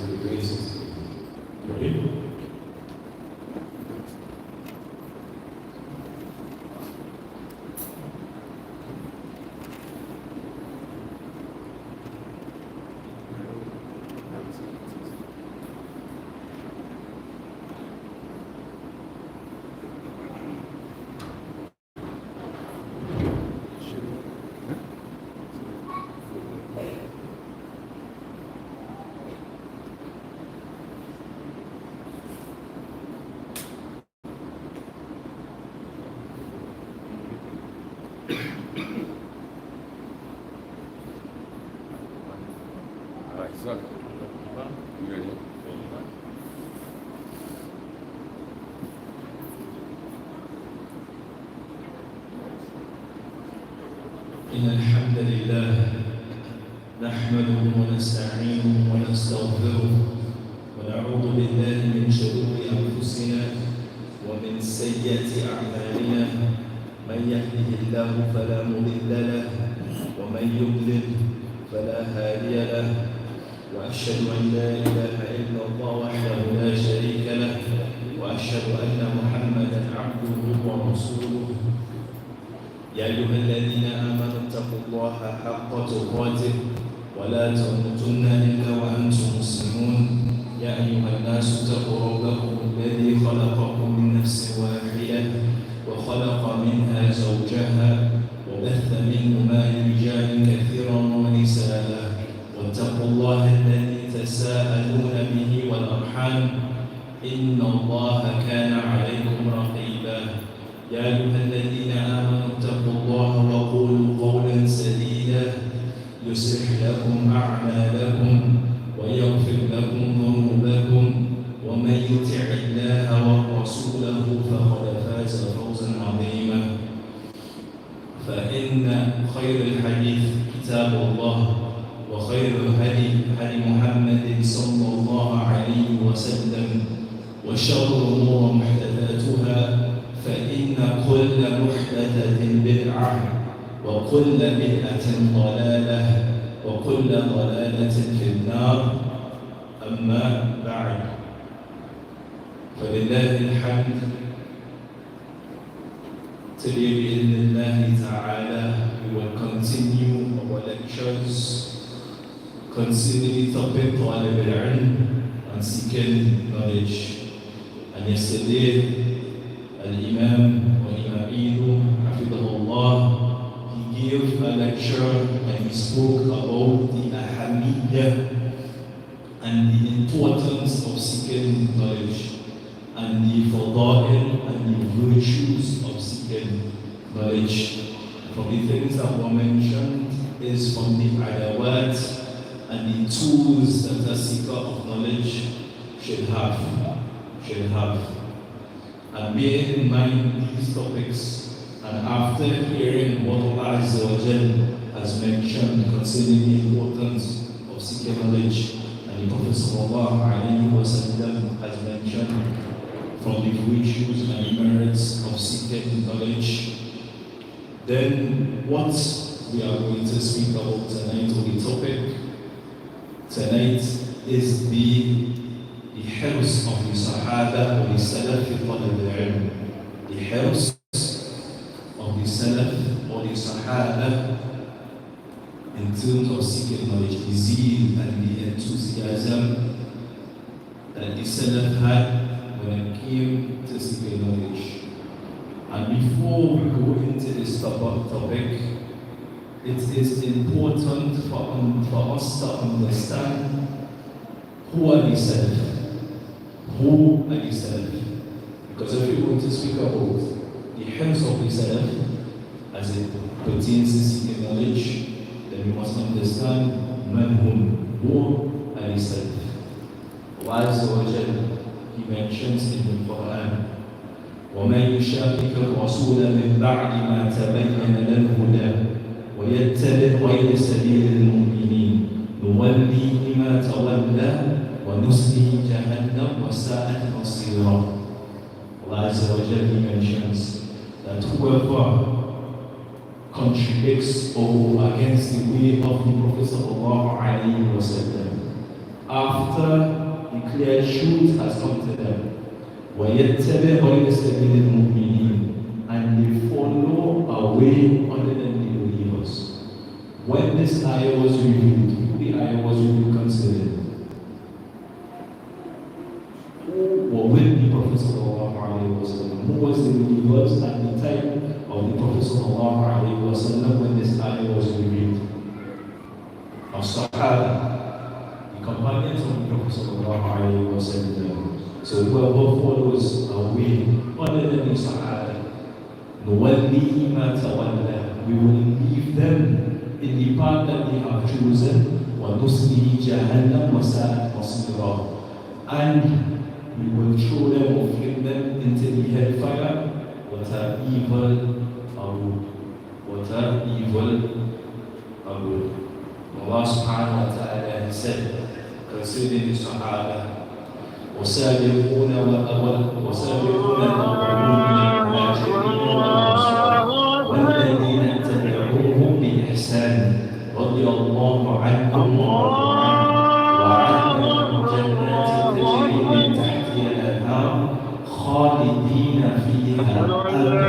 to the graces. Okay? إن الحمد لله نحمده ونستعينه ونستغفره ونعوذ بالله من شرور أنفسنا ومن سيئات أعمالنا من يهده الله فلا مضل له ومن يضلل فلا هادي له وأشهد أن لا إله إلا الله وحده لا شريك له وأشهد أن محمدا عبده ورسوله يا أيها الذين آمنوا اتقوا الله حق تقاته ولا تموتن إلا وأنتم مسلمون يا أيها الناس اتقوا ربكم الذي خلقكم من نفس واحدة وخلق منها زوجها وبث منهما رجالا كثيرا ونساء واتقوا الله الذي تساءلون به والأرحام إن الله كان عليكم رقيبا يا أيها الذين آمنوا اتقوا الله وقولوا قولا سديدا يصلح لكم أعمالكم ويغفر لكم ذنوبكم ومن يطع الله ورسوله فقد فاز فوزا عظيما فإن خير الحديث كتاب الله وخير الهدي هدي محمد صلى الله عليه وسلم وشر الأمور محدثاتها فإن كل محدثة بدعة وكل بدعة ضلالة وكل ضلالة في النار أما بعد فلله الحمد today بإذن الله تعالى we will continue our lectures considering the topic طالب العلم and seeking knowledge and yesterday Al-Imam wa Imamidu Hafidahullah, he gave a lecture and he spoke about the ahamiyya and the importance of seeking knowledge and the fada'il and the virtues of seeking knowledge. From the things that were mentioned is from the adawat and the tools that a seeker of knowledge should have. And bearing in mind these topics, and after hearing what Allah Azza wa Jal has mentioned concerning the importance of seeking knowledge, and the Prophet Sallallahu Alaihi Wasallam has mentioned from the virtues and the merits of seeking knowledge, then what we are going to speak about tonight, or the topic tonight, is the حرص of the Sahaba or the Salaf في طلب العلم. The حرص of the Salaf or the Sahaba in terms of seeking knowledge, the zeal and the enthusiasm that the Salaf had when it came to seeking knowledge. And before we go into this topic, it is important for us to understand who are the Salaf. Who are the Salaf? Because if we want to speak about the hymns of the Salaf as it pertains to seeking knowledge, then we must understand man who are the Salaf. Allah Azza wa Jal, He mentions in the Quran, وَمَنْ يُشَاقِقِ الرَّسُولَ مِنْ بَعْدِ مَا تَبَيَّنَ لَهُ الْهُدَى وَيَتَّبِعْ غَيْرَ سَبِيلِ الْمُؤْمِنِينَ نُوَلِّهِ مَا تَوَلَّى وَنُصْلِهِ جَهَنَّمَ وَسَاءَتْ مَصِيرًا. Allah Azza wa Jal, He mentions that whoever contradicts or go against the way of the Prophet Sallallahu Alaihi Wasallam after clear truth has come to them. وَيَتَّبِعْ غَيْرَ سَبِيلِ الْمُؤْمِنِينَ, and they follow a way other than the believers. When this ayah was revealed, who the ayah was revealed considered? Who were with the Prophet sallallahu alaihi wasallam? Who was the believers at the time of the Prophet sallallahu alaihi wasallam when this ayah was revealed? As-Sahaba, the companions of the Prophet sallallahu alaihi wasallam. So whoever follows a way other than the Sahaba, نُوَلِّهِ مَا تَوَلَّى, we will leave them in the path that they have chosen, وَنُصْلِهِ جَهَنَّمَ وَسَاءَتْ مَصِيرًا, and we will throw them or fling them into the hellfire. What an evil abode. What an evil abode. Allah subhanahu wa ta'ala said concerning the Sahaba, وسابقون وسابقون الأولون من المهاجرين والأنصار والذين اتبعوهم بإحسان رضي الله عنهم ورضوا عنه وأعد لهم جنات تجري من تحتها الأنهار خالدين فيها أبدا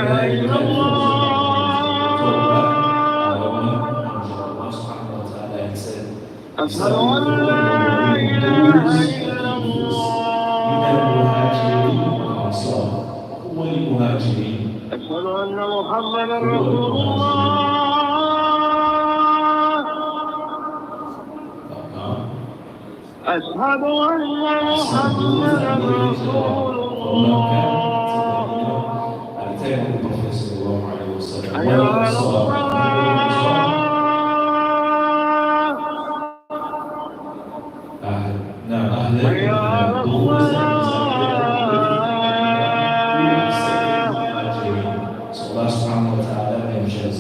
ذلك الفوز أشهد أن لا إله إلا أشهد أن محمدا رسول الله أشهد أن محمدا رسول الله حي على الصلاة حي على الصلاة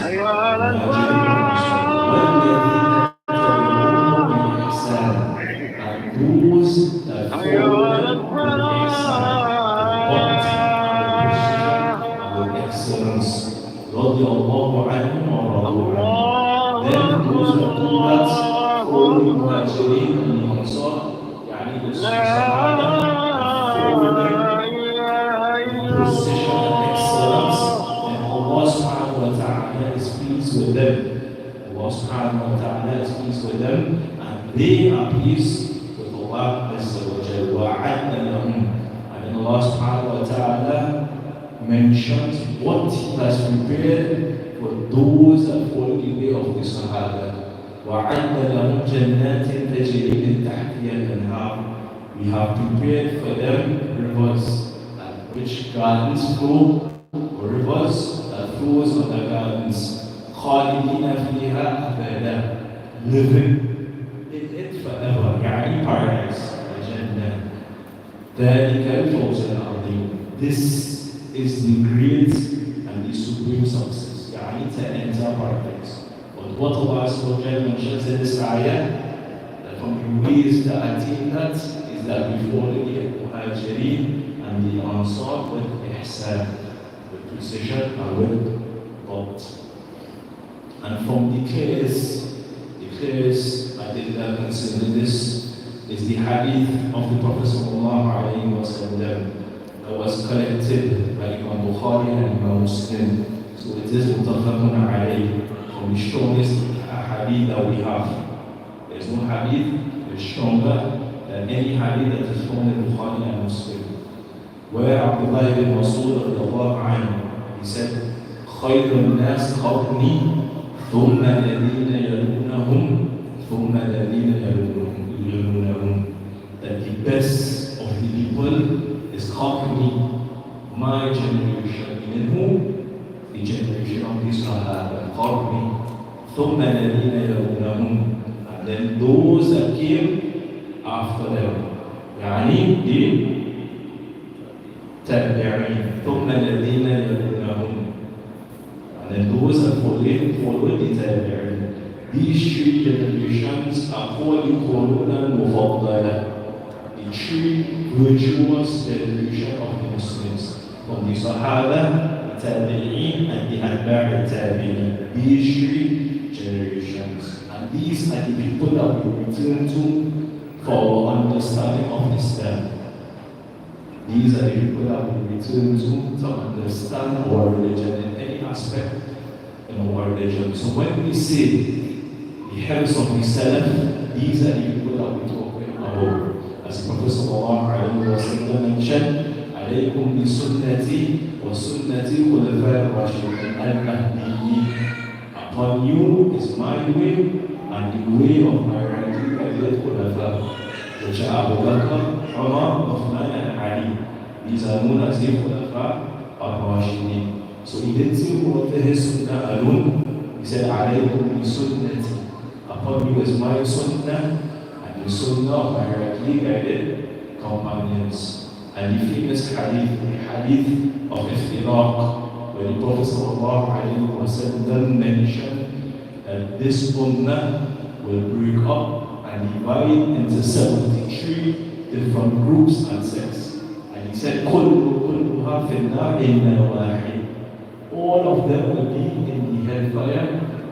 حي على رضي الله عنهم ورضوا عنه. Then those who do that, all the muhajirin and the ansar, يعني the Sahaba, precision and excellence, and Allah subhanahu wa ta'ala is pleased with them. Allah subhanahu wa ta'ala is pleased with them, and they are pleased with Allah Azza wa Jalla. وَعَدْنَ لَهُمْ, and Allah subhanahu wa ta'ala mentions what He has prepared for those that follow the way of the Sahaba. وَعَدَّ لَهُمْ جَنَّاتٍ تَجْرِي مِنْ تَحْتِهَا الْأَنْهَارُ, we have prepared for them rivers, and which gardens flow, or rivers that flows on the gardens. خَالِدِينَ فِيهَا أَبَدًا, living in it forever, يعني paradise, Jannah. ذَلِكَ الْفَوْزُ الْعَظِيمُ, this is the great and the supreme success, يعني to enter paradise. But what Allah mentions in this ayah, that from the ways to attain that is that we follow the muhajirin and the ansar with ihsan, with precision and with thought. And from the clearest adillah concerning this is the hadith of the Prophet sallallahu alaihi wasallam that was collected by Imam Bukhari and Imam Muslim. So it is muttafaqun alayhi, from the strongest hadith that we have. There is no hadith that is stronger than any hadith that is found in Bukhari and Muslim. Where Abdullah ibn Mas'ud radiallahu anhu, he said, خَيْرُ النَّاسِ قَرْنِي ثُمَّ الَّذِينَ يَلُونَهُمْ ثُمَّ الَّذِينَ يَلُونَهُمْ, that the best of the people is company, my generation, in whom? The generation of the Sahaba, company. ثُمَّ الَّذِينَ يَلُونَهُمْ, and then those that came after them, يعني the tabi'in. ثُمَّ الَّذِينَ يَلُونَهُمْ, and then those that followed the tabi'in. These three generations are called the Qur'an Mufaddala, the three virtuous generation of the Muslims, from the Sahaba, the Tabi'in, and the Atba' Tabi'in. These three generations, and these are the people that we return to for our understanding of Islam. These are the people that we return to understand our religion in any aspect in our religion. So when we say the helps of the salaf, these are the people that we're talking about. As the Prophet ﷺ mentioned, عليكم بسنتي وسنة خلفاء الراشدين المهديين. Upon you is my way and the way of my rightly guided khulafa, which are Abu Bakr, Umar, Uthman, and Ali. These are known as the khulafa al-Rashidin. So he didn't say what his sunnah alone. He said, عليكم بسنتي. Upon you is my sunnah and the sunnah of my rightly guided companions. And the famous hadith, the hadith of Iftiraq, where the Prophet ﷺ mentioned that this ummah will break up and divide into 73 different groups and sects. And he said, كُلُّهَا فِي النَّارِ إِلَّا وَاحِدٌ. All of them will be in the hellfire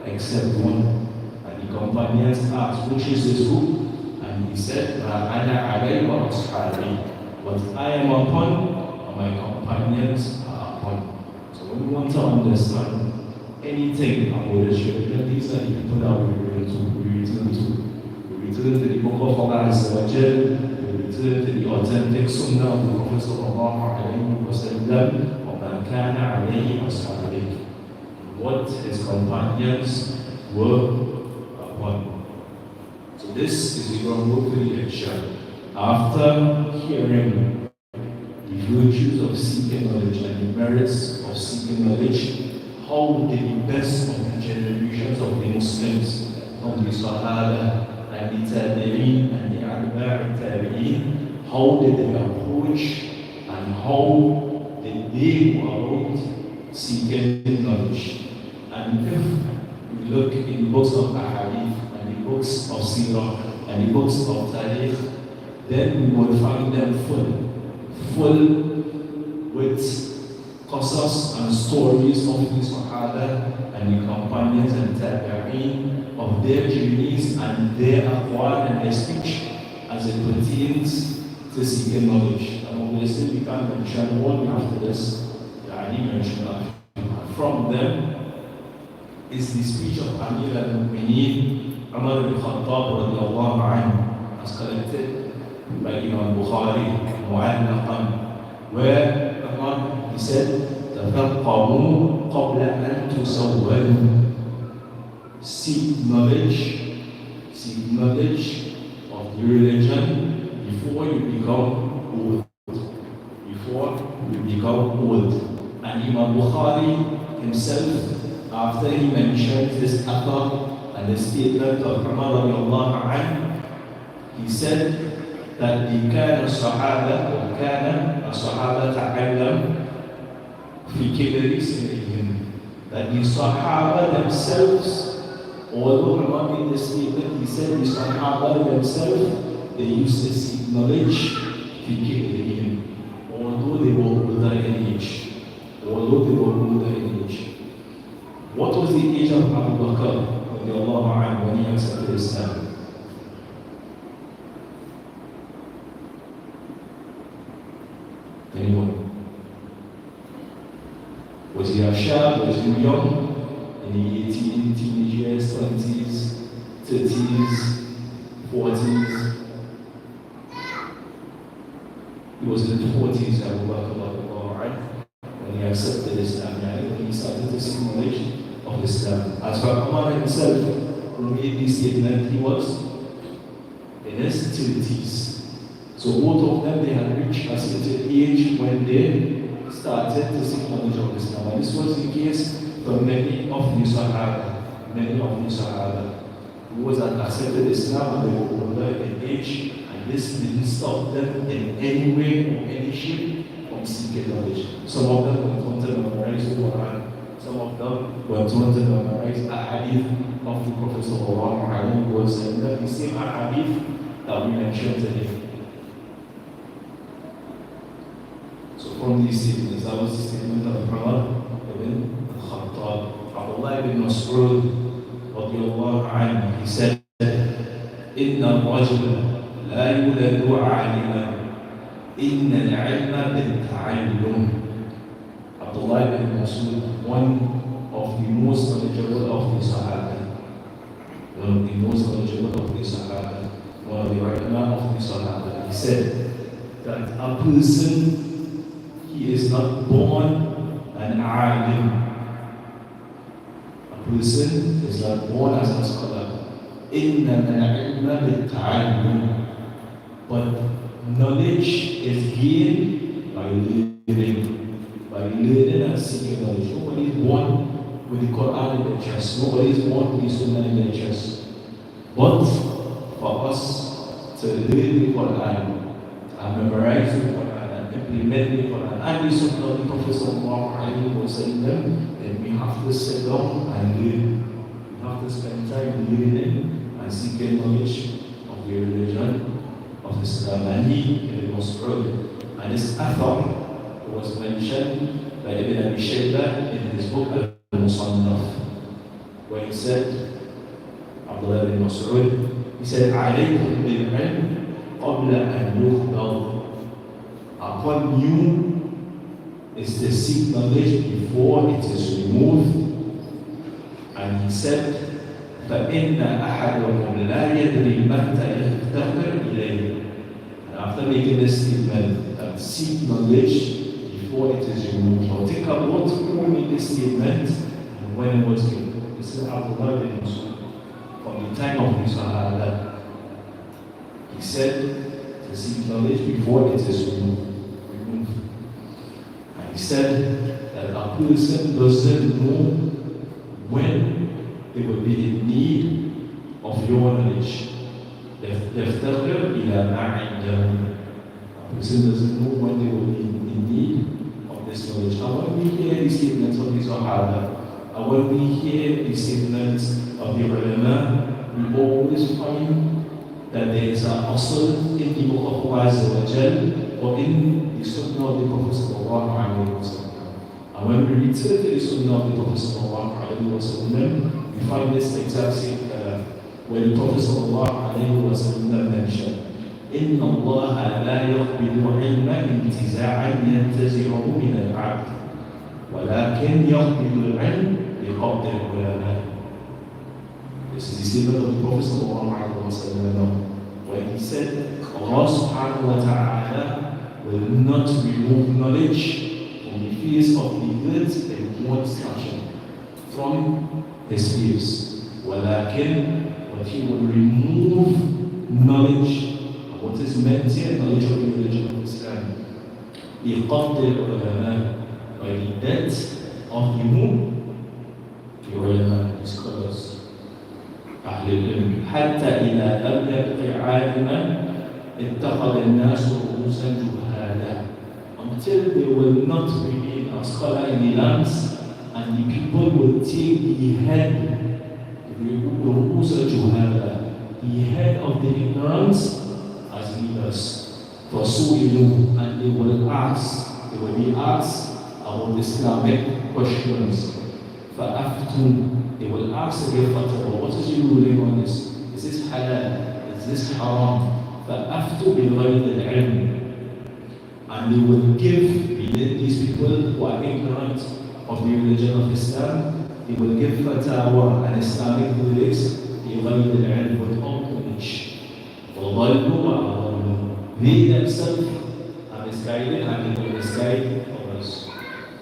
except one. And the companions asked, which is this group? And he said, أَنَا عَلَيْهِ وَأَصْحَابِي. What I am upon, and my companions are upon. So when we want to understand anything about the Sharia, these are the people that we return to. We return to the book of Allah Azza wa Jal. We return to the authentic Sunnah of the Prophet sallallahu alayhi wa sallam. وَمَا كَانَ عَلَيْهِ أَصْحَابِهِ. What his companions were upon. So this is the groundwork for the Isha. After hearing the virtues of seeking knowledge and the merits of seeking knowledge, how did the best of the generations of the Muslims, from the Sahaba and the Tabi'een and the Atba' Tabi'een, how did they approach and how did they go about seeking knowledge? And if we look in the books of Ahadith and the books of Sirah and the books of Tariq, then we will find them full with qasas and stories of the Sahaba and the companions and Tabi'een of their journeys and their aqwal and their speech as it pertains to seeking knowledge. And obviously we can mention one after this, that I mentioned that. From them is the speech of Amir al-Mu'mineen Umar ibn Khattab radiallahu anhu, as collected by Imam Bukhari, Mu'allaqan, where Umar, he said, تَفَقَّهُوا قَبْلَ أَن تُسَوَّلُوا. Seek knowledge of the religion before you become old. And Imam Bukhari himself, after he mentioned this athar and the statement of Umar radiallahu anhu, he said that كان الصحابة تعلم في كبر سنهم. That the Sahaba themselves, although Umar made this statement, he said the Sahaba themselves, they used to seek knowledge في كبرهم, although they were older in age. What was the age of Abu Bakr when he accepted Islam? Anyone? Was he a shab? Was he young? In the 18 teenage years, 20s, 30s, 40s? He was in the 40s, Abu Bakr, when he accepted Islam, when he started to seek knowledge of Islam. As for Umar himself, who made this statement, he was in his 30s. So both of them, they had reached a certain age when they started to seek knowledge of Islam. And this was the case for many of the Sahaba, who was that accepted Islam and they were older in age, and this didn't stop them in any way or any shape from seeking knowledge. Some of them went on to memorize the Quran, some of them went on to memorize a hadith of the Prophet sallallahu alaihi wasallam, the same hadith that we mentioned today. So from these statements, that was the statement of Umar ibn Khattab. Abdullah ibn Mas'ud radiallahu anhu, he said, إِنَّ الرَّجُلَ لا يولد عالما إن العلم بالتعلم. Abdullah ibn Masud, one of the most knowledgeable of the Sahaba, one of the most knowledgeable of the Sahaba, one of the ulama of the Sahaba, he said that a person, he is not born an alim. A person is not born as a scholar. إِنَّمَا الْعِلْمَ بِالتَّعَلُّمِ. But knowledge is gained by learning. By learning and seeking knowledge. Nobody is born with the Quran in their chest. Nobody is born with the Sunnah in their chest. But for us to learn the Quran and memorize the Quran and implement the Quran and the Sunnah of the Prophet sallallahu alaihi wasallam, then we have to sit down and learn. We have to spend time learning and seeking knowledge of the religion of Islam. And he, Ibn Mas'ud, and this author was mentioned by Ibn Abi Shaybah in his book Al-Musannaf, where he said, Abdullah ibn Mas'ud, he said, عَلَيْكُمْ بِالْعِلْمِ قَبْلَ أَنْ يُخْبَرْ. Upon you is to seek knowledge before it is removed. And he said, فَإِنَّ أَحَدَكُمْ لَا يَدْرِي مَتَى يَفْتَقِرْ إِلَيْهِ. And after making this statement, that seek knowledge before it is removed. Now think about who made this statement and when it was given. This is Abdullah bin Mas'ud from the time of the Sahaba. He said to seek knowledge before it is removed. And he said that a person doesn't know when they will be in need of your knowledge. يفتقر إلى ما عنده. A person doesn't know when they will be in need of this knowledge. And when we hear these statements of the Sahaba, and when we hear these statements of the ulama, we always find that there is an asl in the book of Allah Azza wa Jal or in the Sunnah of the Prophet sallallahu alaihi wasallam. And when we return to the Sunnah of the Prophet sallallahu alaihi wasallam, we find this exact same where the Prophet sallallahu alaihi wasallam mentioned, إن الله لا يقبل علما انتزاعا ينتزعه من العبد ولكن يقبل العلم بقبض العلماء. This is the statement of the Prophet sallallahu alaihi wasallam when he said, Allah subhanahu wa ta'ala will not remove knowledge from the face of the earth in one snatching from his face. ولكن, but he will remove knowledge. What is meant here, knowledge of the religion of Islam, بِقَبْضِ الْعُلَمَاءِ, by the death of the whom? The ulama, the scholars, أهل العلم. حتى إذا لم يبق عالما اتخذ الناس رؤوسا جهالا. Until there will not remain a scholar in the lands, and the people will take the head, رؤوسا جهالا, the head of the ignorance as leaders, for so you know, and they will be asked about Islamic questions. فَأَفْتُوا, they will ask again, what is your ruling on this? Is this halal? Is this haram? فَأَفْتُوا بِغَيْرِ الْعِلْمِ, and they will give these people who are ignorant of the religion of Islam, they will give fatwa and Islamic rulings بِغَيْرِ الْعِلْمِ, without knowledge. They themselves are misguided and they will misguide others.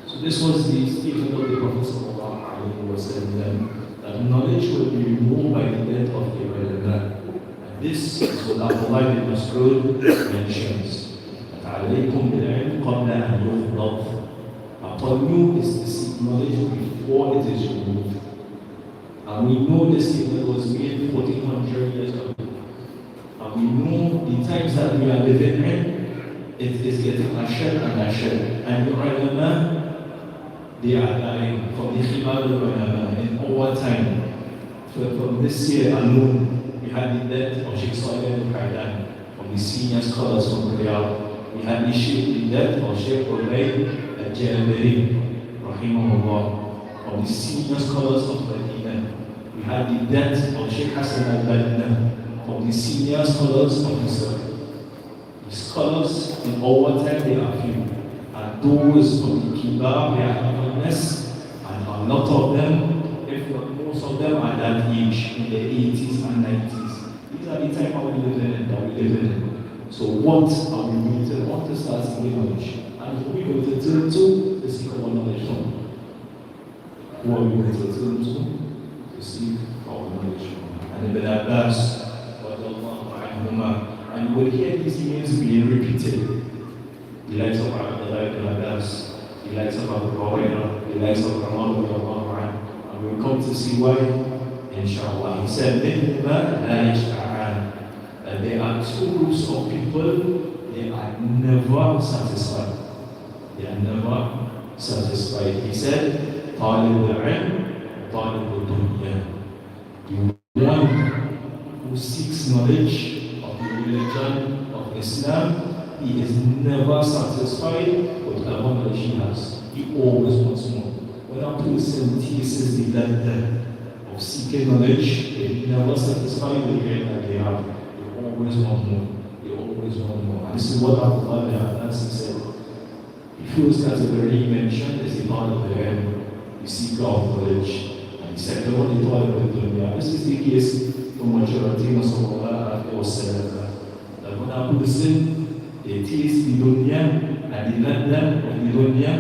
So this was the statement of the Prophet sallallahu alaihi wasallam, that knowledge will be removed by the death of the ulama. And this is what Abdullah ibn Mas'ud mentions. عَلَيْكُمْ بِالْعِلْمِ قَبْلَ أَنْ يُفْضَضْ. Upon you is to seek knowledge before it is removed. And we know this statement was made 1400 years ago. And we know the times that we are living in, it is getting asher and asher. And the ulama, they are dying from the khimar al-ulama in our time. So from this year alone, we had the death of Sheikh Salih al-Qaidan, from the senior scholars from Riyadh. We had the death of Sheikh Ubayd al-Jalabari, rahimahullah, from the senior scholars of Medina. We had the death of Sheikh Hassan al-Banna, from the senior scholars of Islam. The scholars in our time, they are few. And those from the Kibar, they are enormous, and a lot of them, if not most of them, are that age, in the 80s and 90s. These are the time we live in. So what are we going to want to start seeking knowledge? And who are we going to turn to seek our knowledge from? Who are we going to turn to seek our knowledge from? And Ibn Abbas, and you will hear these names being repeated. The likes of Abdullah ibn Abbas, the likes of Abu Hurairah, the likes of Umar and we'll come to see why, inshallah. He said, that there are two groups of people, they are never satisfied. They are never satisfied. He said, طالب العلم طالب الدنيا. The one who seeks knowledge of the religion of Islam, he is never satisfied with the knowledge he has. He always wants more. When a person tastes the letter of seeking knowledge, he is never satisfied with the that they have. They always want more. They always want more. And this is what Abdullah ibn Abbas said. The first category he mentioned is the part of the end. You seek out knowledge. And the second one is part of the dunya. This is the case for majority of Sallallahu Alaihi Wasallam. That when a person they taste the dunya and the ladder of the dunya,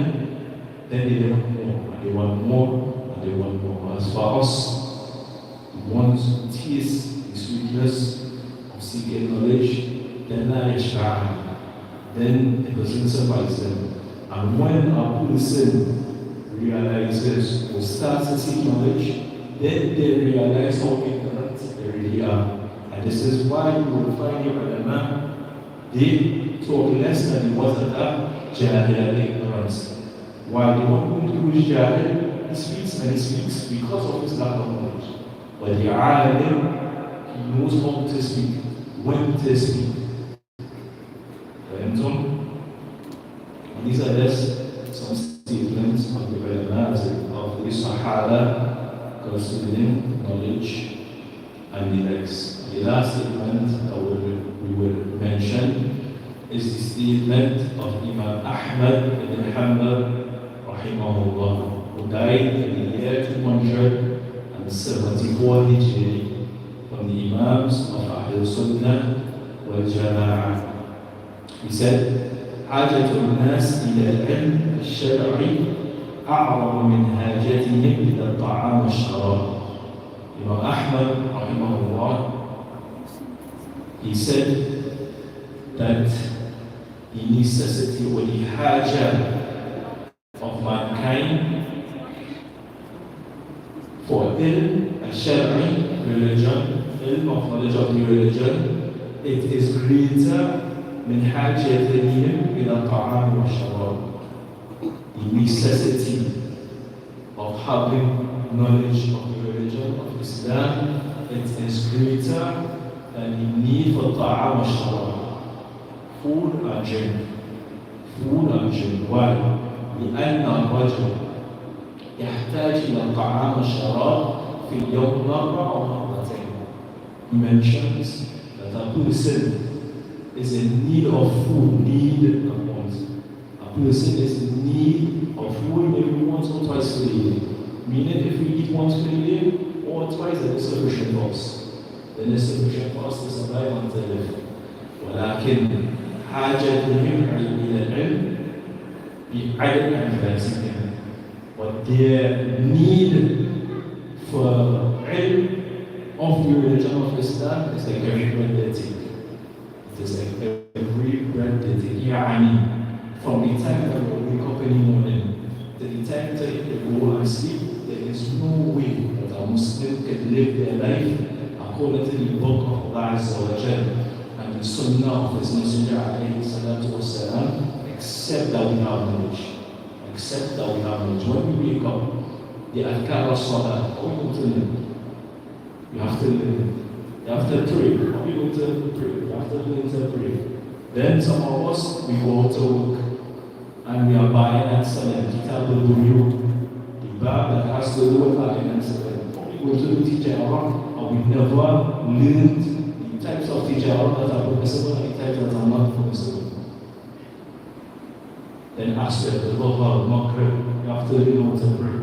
then they want more, and they want more, and they want more. As for us, the ones who taste the sweetness of seeking knowledge, then then it doesn't suffice them. And when a person realizes or starts to seek knowledge, then they realize how ignorant they really are. And this is why you will find your ulama, they talk less than the ones that are jahil and ignorance. While the one who is jahil, he speaks and he speaks because of his lack of knowledge. But the alim, he knows how to speak, when to speak. And these are just some statements of the ulama of the Sahaba concerning knowledge and the likes. The last statement that we will mention is the statement of Imam Ahmad ibn Hanbal rahimahullah, who died in the year 274 Hijri, from the Imams of Ahl Sunnah wal Jama'ah. He said, حاجة الناس إلى العلم الشرعي أعظم من حاجتهم إلى الطعام والشراب. Imam Ahmad rahimahullah, he said that the necessity or the haja of mankind for ilm al-shar'i, religion, ilm of knowledge of the religion, it is greater من حاجتهم إلى الطعام والشراب. The necessity of having knowledge of the religion of Islam, it is greater than the need for ta'am al-sharab, food and drink. Food and drink. Why? لأن الرجل يحتاج إلى الطعام والشراب في اليوم مرة أو مرتين. He mentions that a person is in need of food, need and want. A person is in need of food maybe once or twice a day. Meaning if we eat once per day or twice, that is sufficient for us. Then it's sufficient for us to survive and to live. ولكن حاجتهم إلى العلم بعدم أنفاسهم. But their need for ilm of the religion of Islam is like every bread they take. It is like every bread they take. From the time that we wake up in the morning to the time that they go and sleep, there is no way that a Muslim can live their life according to the book of Allah Azza wa Jalla and the Sunnah of His Messenger alayhi salatu wasalam, except that we have knowledge. Except that we have knowledge. When we wake up, the adhkar as-salah, how are you going to live? You have to live. You have to pray. How are you going to pray? You have to learn to pray. Then some of us, we go to work and we are buying and selling. Kitab al-Buyu, the bag that has to do with buying and selling. How are you going to teach Arab? And we never learned the things that are permissible and things that are not permissible. Then after the Dhuhr, Maghrib, after the pray.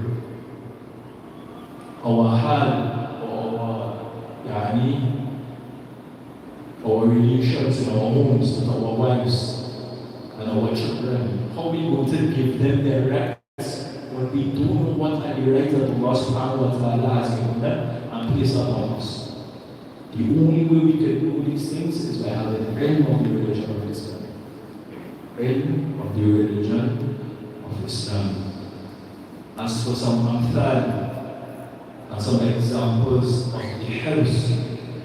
Our hal our relations in our homes with our wives and our children, how we going to give them their rights when we don't know what are the rights that Allah subhanahu wa ta'ala has given them and placed upon us. The only way we can do these things is by having ilm of the religion of Islam. Ilm of the religion of Islam. As for some amthal and some examples of the helps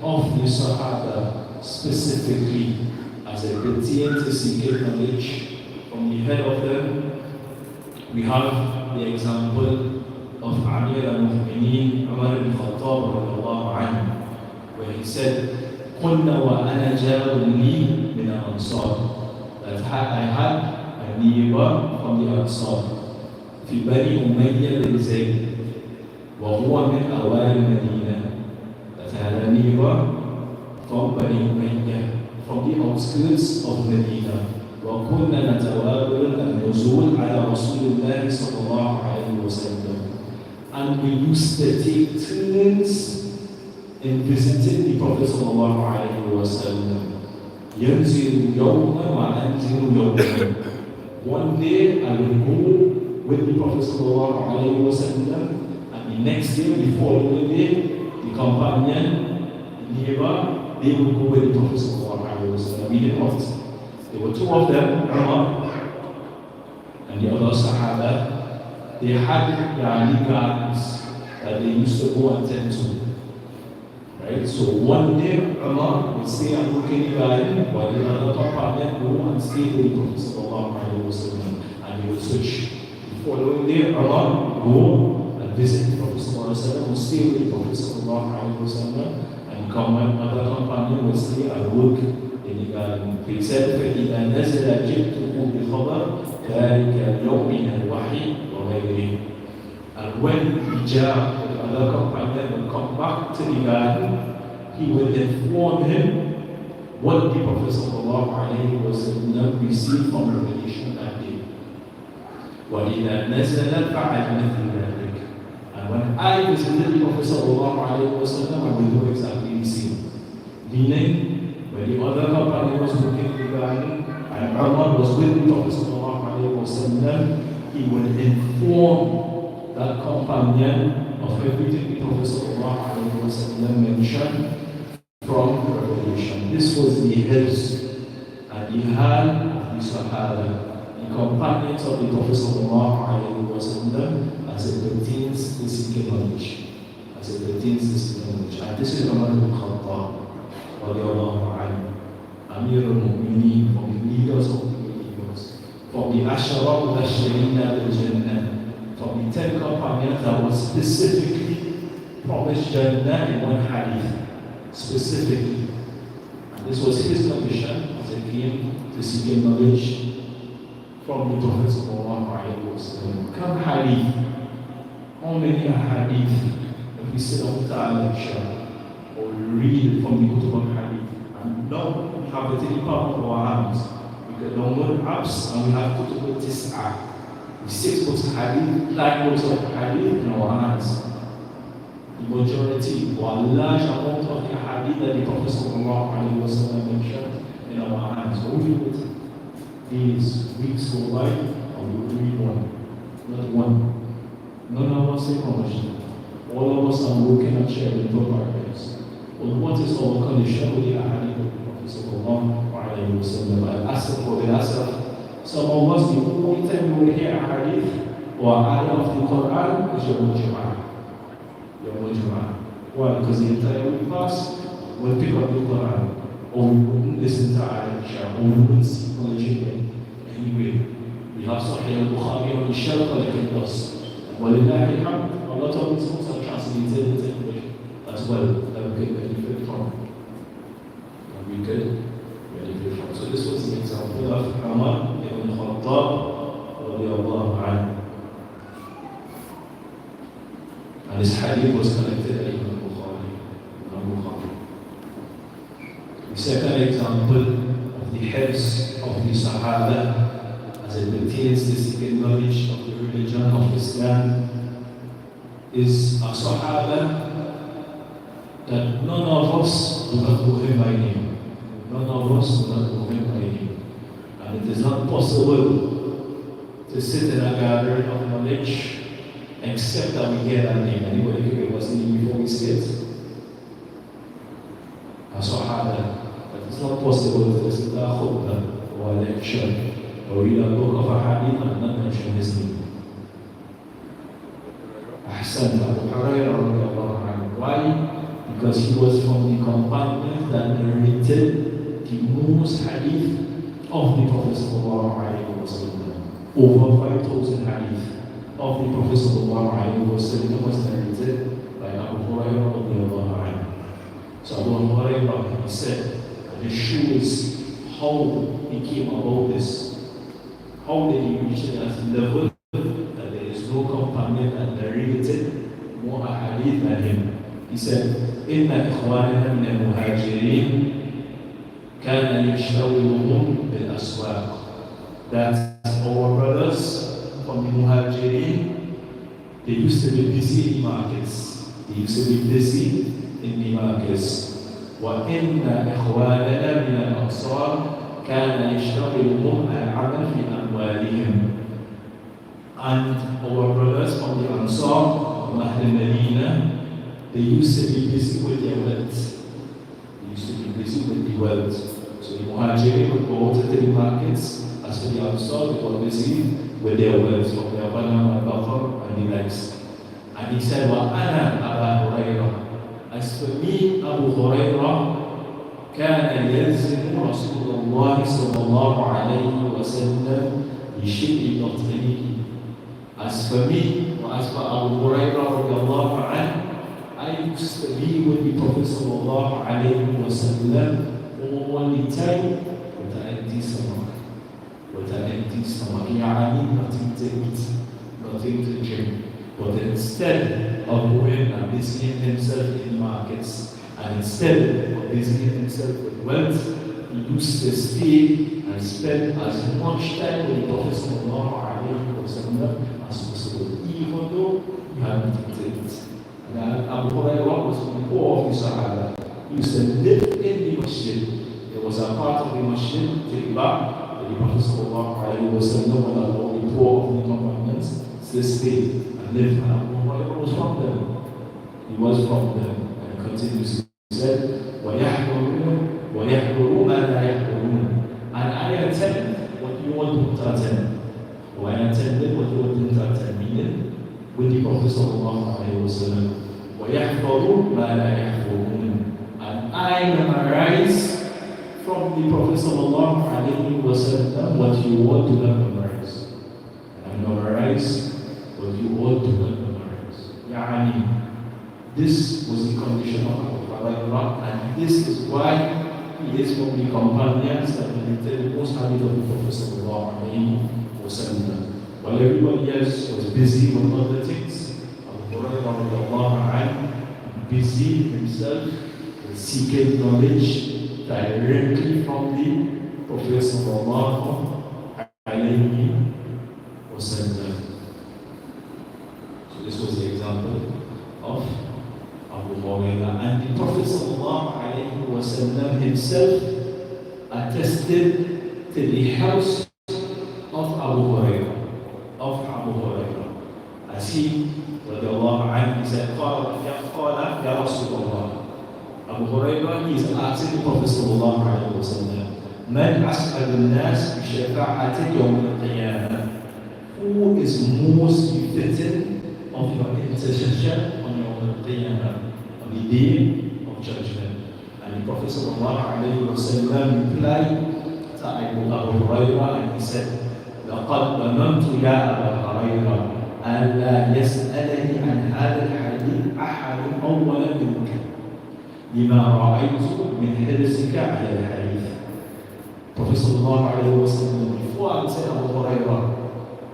of the Sahaba specifically as they pertain to seeking knowledge from the head of them, we have the example of Amir al-Mu'mineen Umar ibn Khattab radiallahu anhu, where he said, قُلْنَا وَأَنَا جَارٌ لِي مِنَ الْأَنصَارِ, that I had a neighbor from the Ansar, في بني أمية بن زيد, وهو من أوائل المدينة, that I had a neighbor from Bani Umayyah, from the outskirts of Medina. وكنا نتوابر النزول على رسول الله صلى الله عليه وسلم. And we used to take turns in visiting the Prophet صلى الله عليه وسلم. ينزل يوما وأنزل يوما. One day I will go with the Prophet صلى الله عليه وسلم, and the next day, the following day, the companion, the neighbor, they would go with the Prophet sallallahu alaihi wasallam. We did not. There were two of them, Umar and the other Sahaba. They had gardens that they used to go and tend to. Right? So one day, Umar would stay and look in the garden, while the other companion would go and stay with the Prophet sallallahu alaihi wasallam, and they would switch. The following day, Umar would go and visit the Prophet sallallahu alaihi wasallam, would stay with the Prophet sallallahu alaihi wasallam, come when other companion would stay and work in the garden. He said, فَإِذَا نَزَلَ جِئْتُهُ بِخَبَرٍ ذَلِكَ الْيَوْمِ مِنَ الْوَحْيِ وَغَيْرِهِ. And when Hijab, the other companion, would come back to the garden, he would inform him what the Prophet sallallahu alaihi wasallam received from revelation that day. وَإِذَا نَزَلَ فَعَلْ مِثْلَ ذَلِكَ. And when I visited the Prophet sallallahu alaihi wasallam, I will do exactly the same. Meaning, when the other companion was working in the garden and Umar was with the Prophet sallallahu alaihi wasallam, he would inform that companion of everything the Prophet sallallahu alaihi wasallam mentioned from revelation. This was the hifz and the hal of the Sahaba, the companions of the Prophet sallallahu alaihi wasallam, as it pertains to seeking knowledge. As it pertains to seeking knowledge. And this is Umar ibn Khattab, radiallahu anhu, Amir al-Mu'mineen, from the leaders of the believers, from the Ashara al-Ashirina al-Jannah, from the 10 companions that was specifically promised Jannah in one hadith, specifically. And this was his condition as it came to seeking knowledge from the Prophet sallallahu alaihi wasallam. Come hadith. How many hadith if we sit down with our lecture or read from the Kutub of Hadith, and now we have it in the palm of our hands. We can download apps and we have Kutub of Tis'a, 6 books of Hadith, 9 books of Hadith in our hands. The majority, or a large amount of the Hadith that the Prophet sallallahu alaihi wasallam mentioned in our hands. So we would days, weeks go by, and we would read one, not one. None of us are commercial. All of us are working and sharing programs. But what is our condition with the ahadith of the Prophet sallallahu alaihi wasallam? Some of us, the only time we will hear ahadith or ayah of the Quran is Yawm al-Jum'ah. Why? Because the entire week pass, we'll pick up the Quran, or we wouldn't listen to Aisha, or we wouldn't see knowledge anyway. We have Sahih al-Bukhari on the shelf like it does. وَلِلَّهِ الْحَمْدُ. A lot of these books are translated into English as well, that we can benefit from. So this was the example of Umar ibn Khattab radiallahu anhu. And this hadith was connected to Imam Bukhari. The second example of the heads of the Sahaba as it pertains to seeking knowledge of the religion of Islam is a Sahaba that none of us do not know him by name. None of us do not know him by name. And it is not possible to sit in a gathering of knowledge except that we hear that name. Anybody can give us the name before we say it? A Sahaba. But it's not possible to listen to a khutbah or a lecture or read a book of a hadith and not mention his name. Ahsan Abu Hurairah. Why? Because he was from the companions that narrated the most hadith of the Prophet sallallahu over 5,000 hadith of the Prophet sallallahu was narrated by Abu Hurairah. So Abu Hurairah, he said, and it shows how he came about this. How did he reach that level that there is no companion that narrated more hadith than him? He said, إن إخواننا من المهاجرين كان يشتغلهم بالأسواق. That our brothers from the Muhajirin, they used to be busy in the markets. They used to be busy in the markets. وإن إخواننا من الأنصار كان يشتغلهم العمل في أموالهم. And our brothers from the Ansar, from Ahl al-Madinah, they used to be busy with their wealth. They used to be busy with the wealth. So the Muhajirin would go to the markets. As for the Ansar, they were busy with their wealth, from their banana and bakar and the likes. And he said, وَأَنَا أَبَا هُرَيْرَةَ. As for me, Abu Hurairah, كان يلزم رسول الله صلى الله عليه وسلم بشدة الطريق. As for me, or as for Abu Hurairah radiallahu anhu, I used to be with the Prophet sallallahu alayhi wa sallam all the time with an empty stomach. With an empty stomach. Yani nothing to eat, nothing to drink. But instead of going and busying himself in markets, and instead of busying himself with wealth, he used to stay and spend as much time with the Prophet sallallahu alayhi wa sallam as possible, even though he had nothing to eat. And Abu Hurairah was from the poor of the Sahaba. He used to live in the masjid. There was a part of the masjid, the back, where the Prophet sallallahu alayhi wa sallam and all the poor of the companions still stayed and lived. And Abu Hurairah was from them. He was from them. And continues to say, وَيَحْضُرُونَ مَا لَا يَحْضُرُونَ. And I attend what you want to attend. Or I attended what you want to attend. Meaning, with the Prophet sallallahu alayhi wa sallam. وَيَحْفَظُ مَا لَا يَحْفَظُونَ. And I memorize from the Prophet sallallahu alayhi wa sallam what you ought to not memorize. And I memorize what you ought to not memorize. Yani, this was the condition of Abu Hurairah, and this is why he is from the companions that narrated the most hadith of the Prophet sallallahu alayhi wa sallam. While everybody else was busy with other things, Abu Hurairah busy himself with seeking knowledge directly from the Prophet sallallahu alayhi wa sallam. So this was the example of Abu Hurairah. And the Prophet sallallahu alayhi wa sallam himself attested to the house of Abu Hurairah. As he, radiallahu anhu, he said, قال يا رسول الله. Abu Hurairah, he is asking the Prophet sallallahu alayhi wa sallam, من أسعد الناس بشفاعة يوم القيامة. Who is most befitting of your intercession on Yawm al-Qiyamah, on the day of judgment? And the Prophet sallallahu alayhi wa sallam replied to Abu Hurairah, and he said, لقد ظننت يا أبا هريرة ألا يسألني عن هذا الحديث أحد أولا منك لما رأيت من حرصك على الحديث. Prophet sallallahu alayhi wa sallam, before answering Abu Hurairah,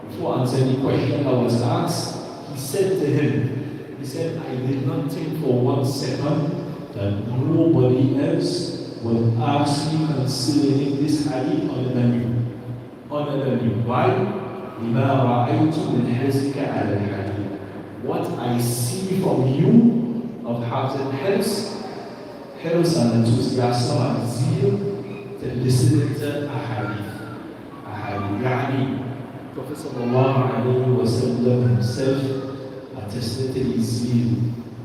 before answering the question I was asked, he said to him, he said, I did not think for 1 second that nobody else will ask me concerning this hadith other than you. Other than you. Why? لما رأيت من حرصك على الحديث. What I see from you of having حرص and enthusiasm and zeal to listen to a hadith. يعني Prophet sallallahu alayhi wa sallam himself attested to the zeal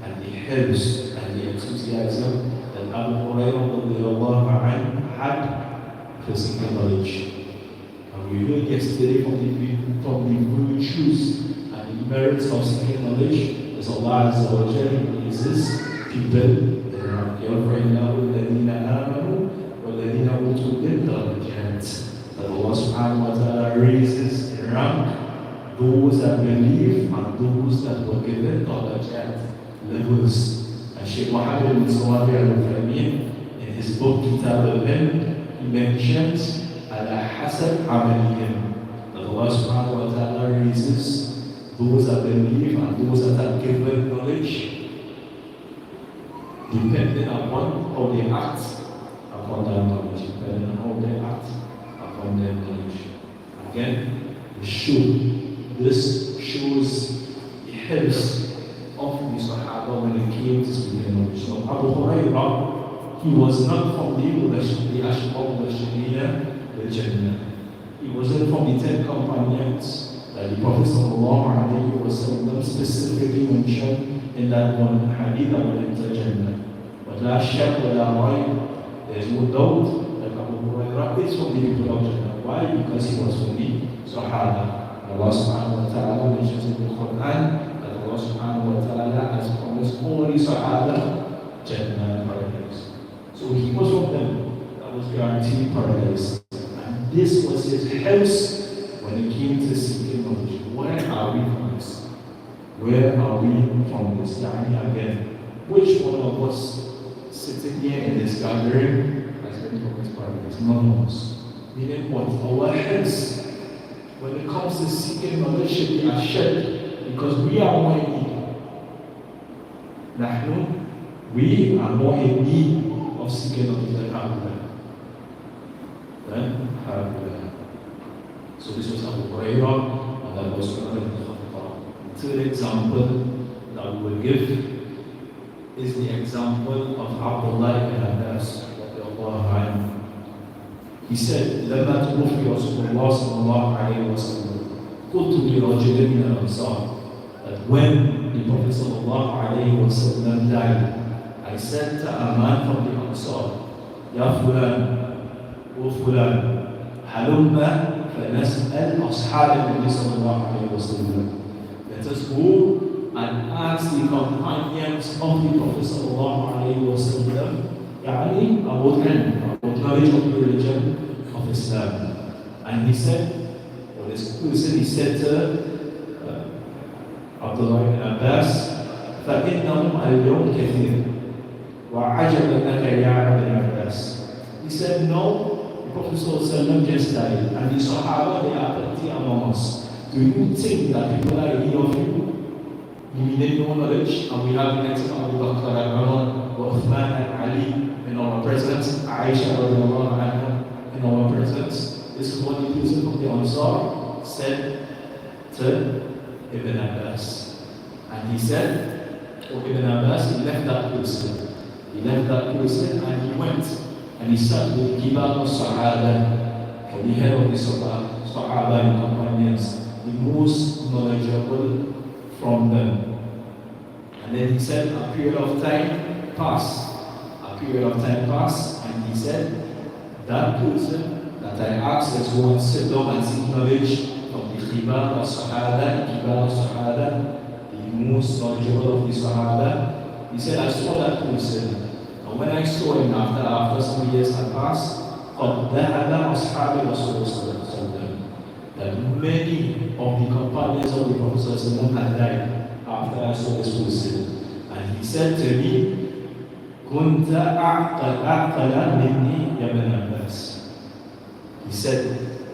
and the حرص and the enthusiasm that Abu Hurairah radiallahu anhu had for seeking knowledge. And we learned yesterday from the virtues and the merits of seeking knowledge, as Allah Azza wa Jalla raises people يرفع الله الذين آمنوا والذين أوتوا العلم درجات. That Allah subhanahu wa ta'ala raises in rank those that believe and those that were given darajat, levels. And Shaykh Muhammad bin Sawabi al-Uthaymeen in his book Kitab al-Ilm, he mentions ala hasab amalihim, that Allah subhanahu wa ta'ala raises those that believe and those that are given knowledge depending upon how they act upon that knowledge, depending on how they act upon their knowledge. Again, this shows the helps of the Sahaba when it came to speaking knowledge. So Abu Hurairah, he was not from the Ashab al-Bashariya al-Jannah. He wasn't from the 10 companions that the Prophet sallallahu alayhi wa sallam specifically mentioned in that one hadith that will enter Jannah. But la shak wa la rayb, there's no doubt that Abu Hurairah is from the people of Jannah. Why? Because he was from the Sahaba. Allah subhanahu wa ta'ala mentions in the Quran that Allah subhanahu wa ta'ala has promised only Sahaba Jannah paradise. So he was from them that was guaranteed paradise. And this was his house when it came to seeking knowledge. Where are we from this? Where are we from this? Again, which one of us sitting here in this gathering has been promised paradise? None of us. Meaning what? Our heads, when it comes to seeking knowledge, should be ashamed because we are more in need. We are more in need of seeking knowledge than Alhamdulillah. So this was Abu Hurairah and that was Umar ibn Khattab. Third example that we will give is the example of Abdullah ibn Abbas. He said, لما توفي رسول الله صلى الله عليه وسلم قلت لرجل من الأنصار, that when the Prophet صلى الله عليه وسلم died, I said to a man from the Ansar, يا فلان وفلان هلم فنسأل أصحاب النبي صلى الله عليه وسلم. Let us go and ask the companions of the Prophet صلى الله عليه وسلم يعني about knowledge of the religion of Islam. And he said, or this person, he said to Abdullah ibn Abbas, فَإِنَّهُمْ الْيَوْمْ كَثِيرٌ وَعَجَبًا لَكَ يَا ابْنَ Abbas. He said, no, the Prophet ﷺ just died, and the Sahaba, they are plenty among us. Do you think that people are in need of you? You need no knowledge, and we have the next of Abu Bakr and Umar, Uthman and Ali in our presence, Aisha radiallahu anha in our presence. This is what the person from the Ansar said to Ibn Abbas. And he said, Ibn Abbas, he left that person. He left that person and he went and he sat with Kibar al-Sahaba, for the head of the Sahaba and companions, the most knowledgeable from them. And then he said, a period of time passed. And he said, that person that I asked us to sit down and seek knowledge from the Kibar al-Sahaba, the most knowledgeable of the Sahaba, he said, I saw that person. And when I saw him after some years had passed, قَدْ ذَهَبَ أَصْحَابِ رَسُولِ sallallahu that many of the companions of the Prophet sallallahu had died after I saw this person. And he said to me, كنت أعقل مني يا ابن Abbas. He said,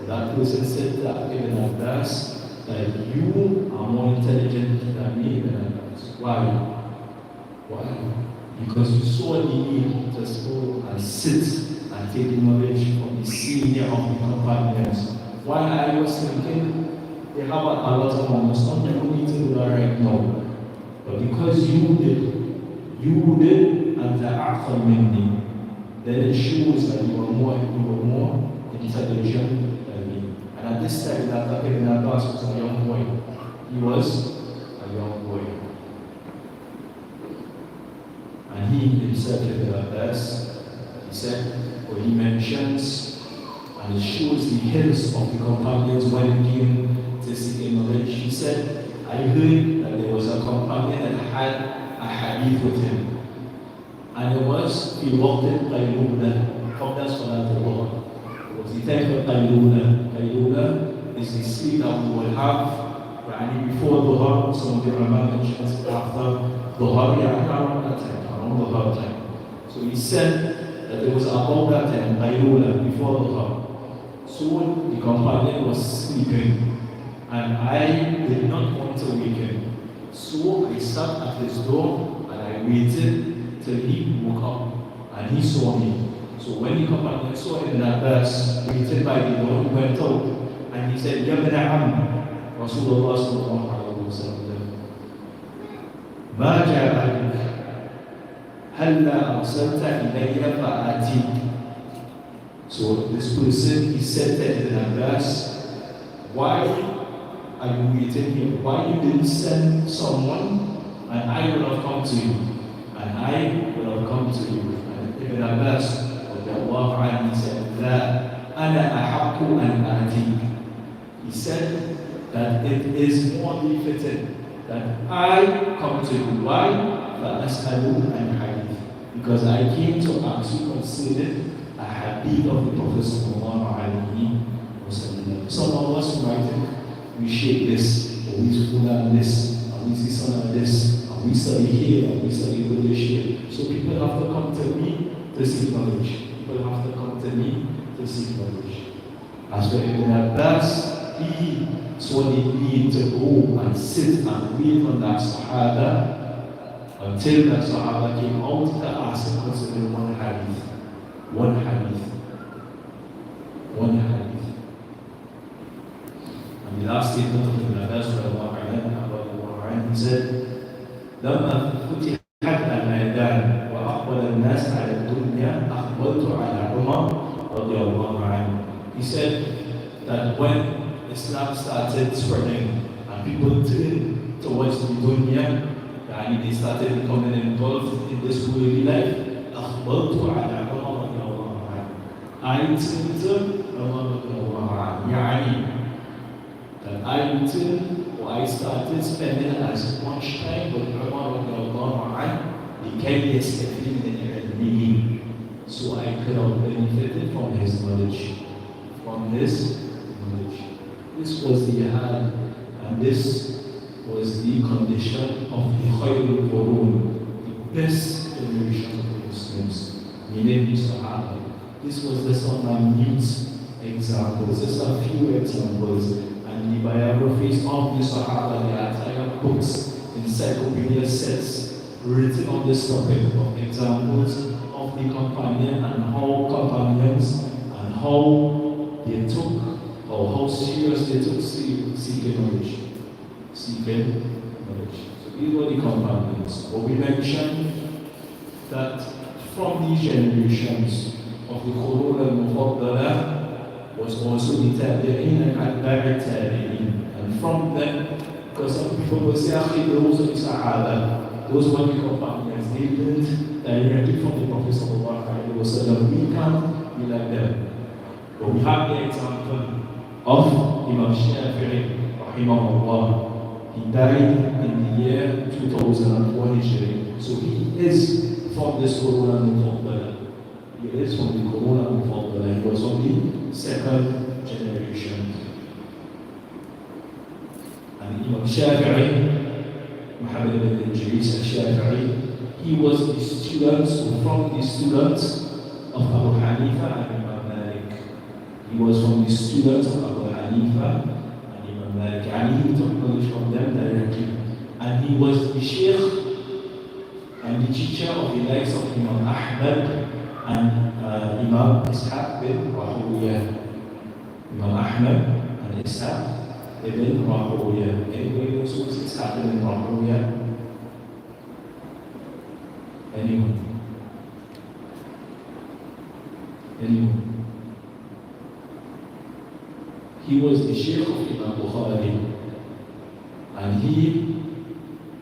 that person said to Ibn Abbas, that you are more intelligent than me, Ibn Abbas. Why? because you saw the need to go and sit and take knowledge from the senior of the companions. While I was thinking, they have a lot of moments, not every to do that right now. But because you did, and the after many, then it shows that you were more intelligent than me. And at this time, that Ibn Abbas was a young boy. He was a young boy. And he himself, Ibn Abbas, he said, or he mentions, and it shows the hills of the companions when he came to seek knowledge. He said, I heard that there was a companion that had a hadith with him. And it was, he walked in Qayluna, that's what I thought. It was the time of Qayluna. Qayluna is the sleep that we will have before Dhuhr. Some of the Ulama mentions after Dhuhr, around that time, around Dhuhr time. So he said that there was about that time, Qayluna, before Dhuhr. So the companion was sleeping, and I did not want to wake him. So I sat at his door and I waited till he woke up and he saw me. So when the companion saw him, that verse, waited by the door, he went out and he said, Ya ibn Am, Rasulullah sallallahu alayhi wa sallam, Ma ja'alik, halla arsalta ilayya fa'atik. So this person, he said that in that verse, why are you waiting here? Why you didn't send someone and I would have come to you? And I will have come to you. And Ibn Abbas, he said, that أنا أحق أن آتيك. He said that it is more befitting that I come to you. Why? فأسأل عن حديث. Because I came to ask you concerning a hadith of the Prophet sallallahu alaihi wasallam. Some of us might appreciate this, or we learn this, or we see some of this. We study here, we study English here. So people have to come to me to seek knowledge. People have to come to me to seek knowledge. As for Ibn Abbas, he saw the need to go and sit and wait on that Sahaba until that Sahaba came out to ask him concerning one hadith. One hadith. One hadith. And the last statement of Ibn Abbas, he said, لما فتحت الميدان وأقبل الناس على الدنيا أقبلت على عمر رضي الله عنه. He said that when Islam started spreading and people turned towards the dunya, and they started becoming involved in this worldly life, أقبلت على عمر رضي الله عنه. I turned to Umar رضي الله عنه. يعني that I returned, I started spending as much time with Umar لكي يستفيد من علمه, so I could have benefited from his knowledge. From his knowledge. This was the hal, and this was the condition of the Khairul Qurun, the best generation of the Muslims, meaning the Sahaba. This was just some minute examples, just a few examples. And the biographies of the Sahaba, the entire books, encyclopedia sets written on this topic of examples of the companion and how companions and how they took, or how serious they took seeking knowledge. Seeking knowledge. So these were the companions. But we mentioned that from these generations of the Qurun al-Mufaddala was also the Tabi'in and Atba'i Tabi'in. And from them, because some people will say, those are the Sahaba, those were the companions, they learned directly from the Prophet sallallahu alaihi wasallam. We can't be like them. But we have the example of Imam Shafi'i, rahimahullah. He died in the year 2004 Hijri. So he is from this Qurun al-Mufaddala. He is from the Qurun al-Mufaddala. He was from the second generation. And Imam Shafi'i, Muhammad ibn Idris al-Shafi'i, he was the student, from the students of Abu Hanifa and Imam Malik. He was from the students of Abu Hanifa and Imam Malik. And he took knowledge from them directly. And he was the Sheikh and and the teacher of the likes of Imam Ahmad and Imam Ishaq bin Rahawiyah. Imam Ahmad and Ishaq ibn Rahawiyah. Anybody knows who is Ishaq ibn Rahawiyah? Anyone? Anyone? He was the Sheikh of Imam Bukhari, and he,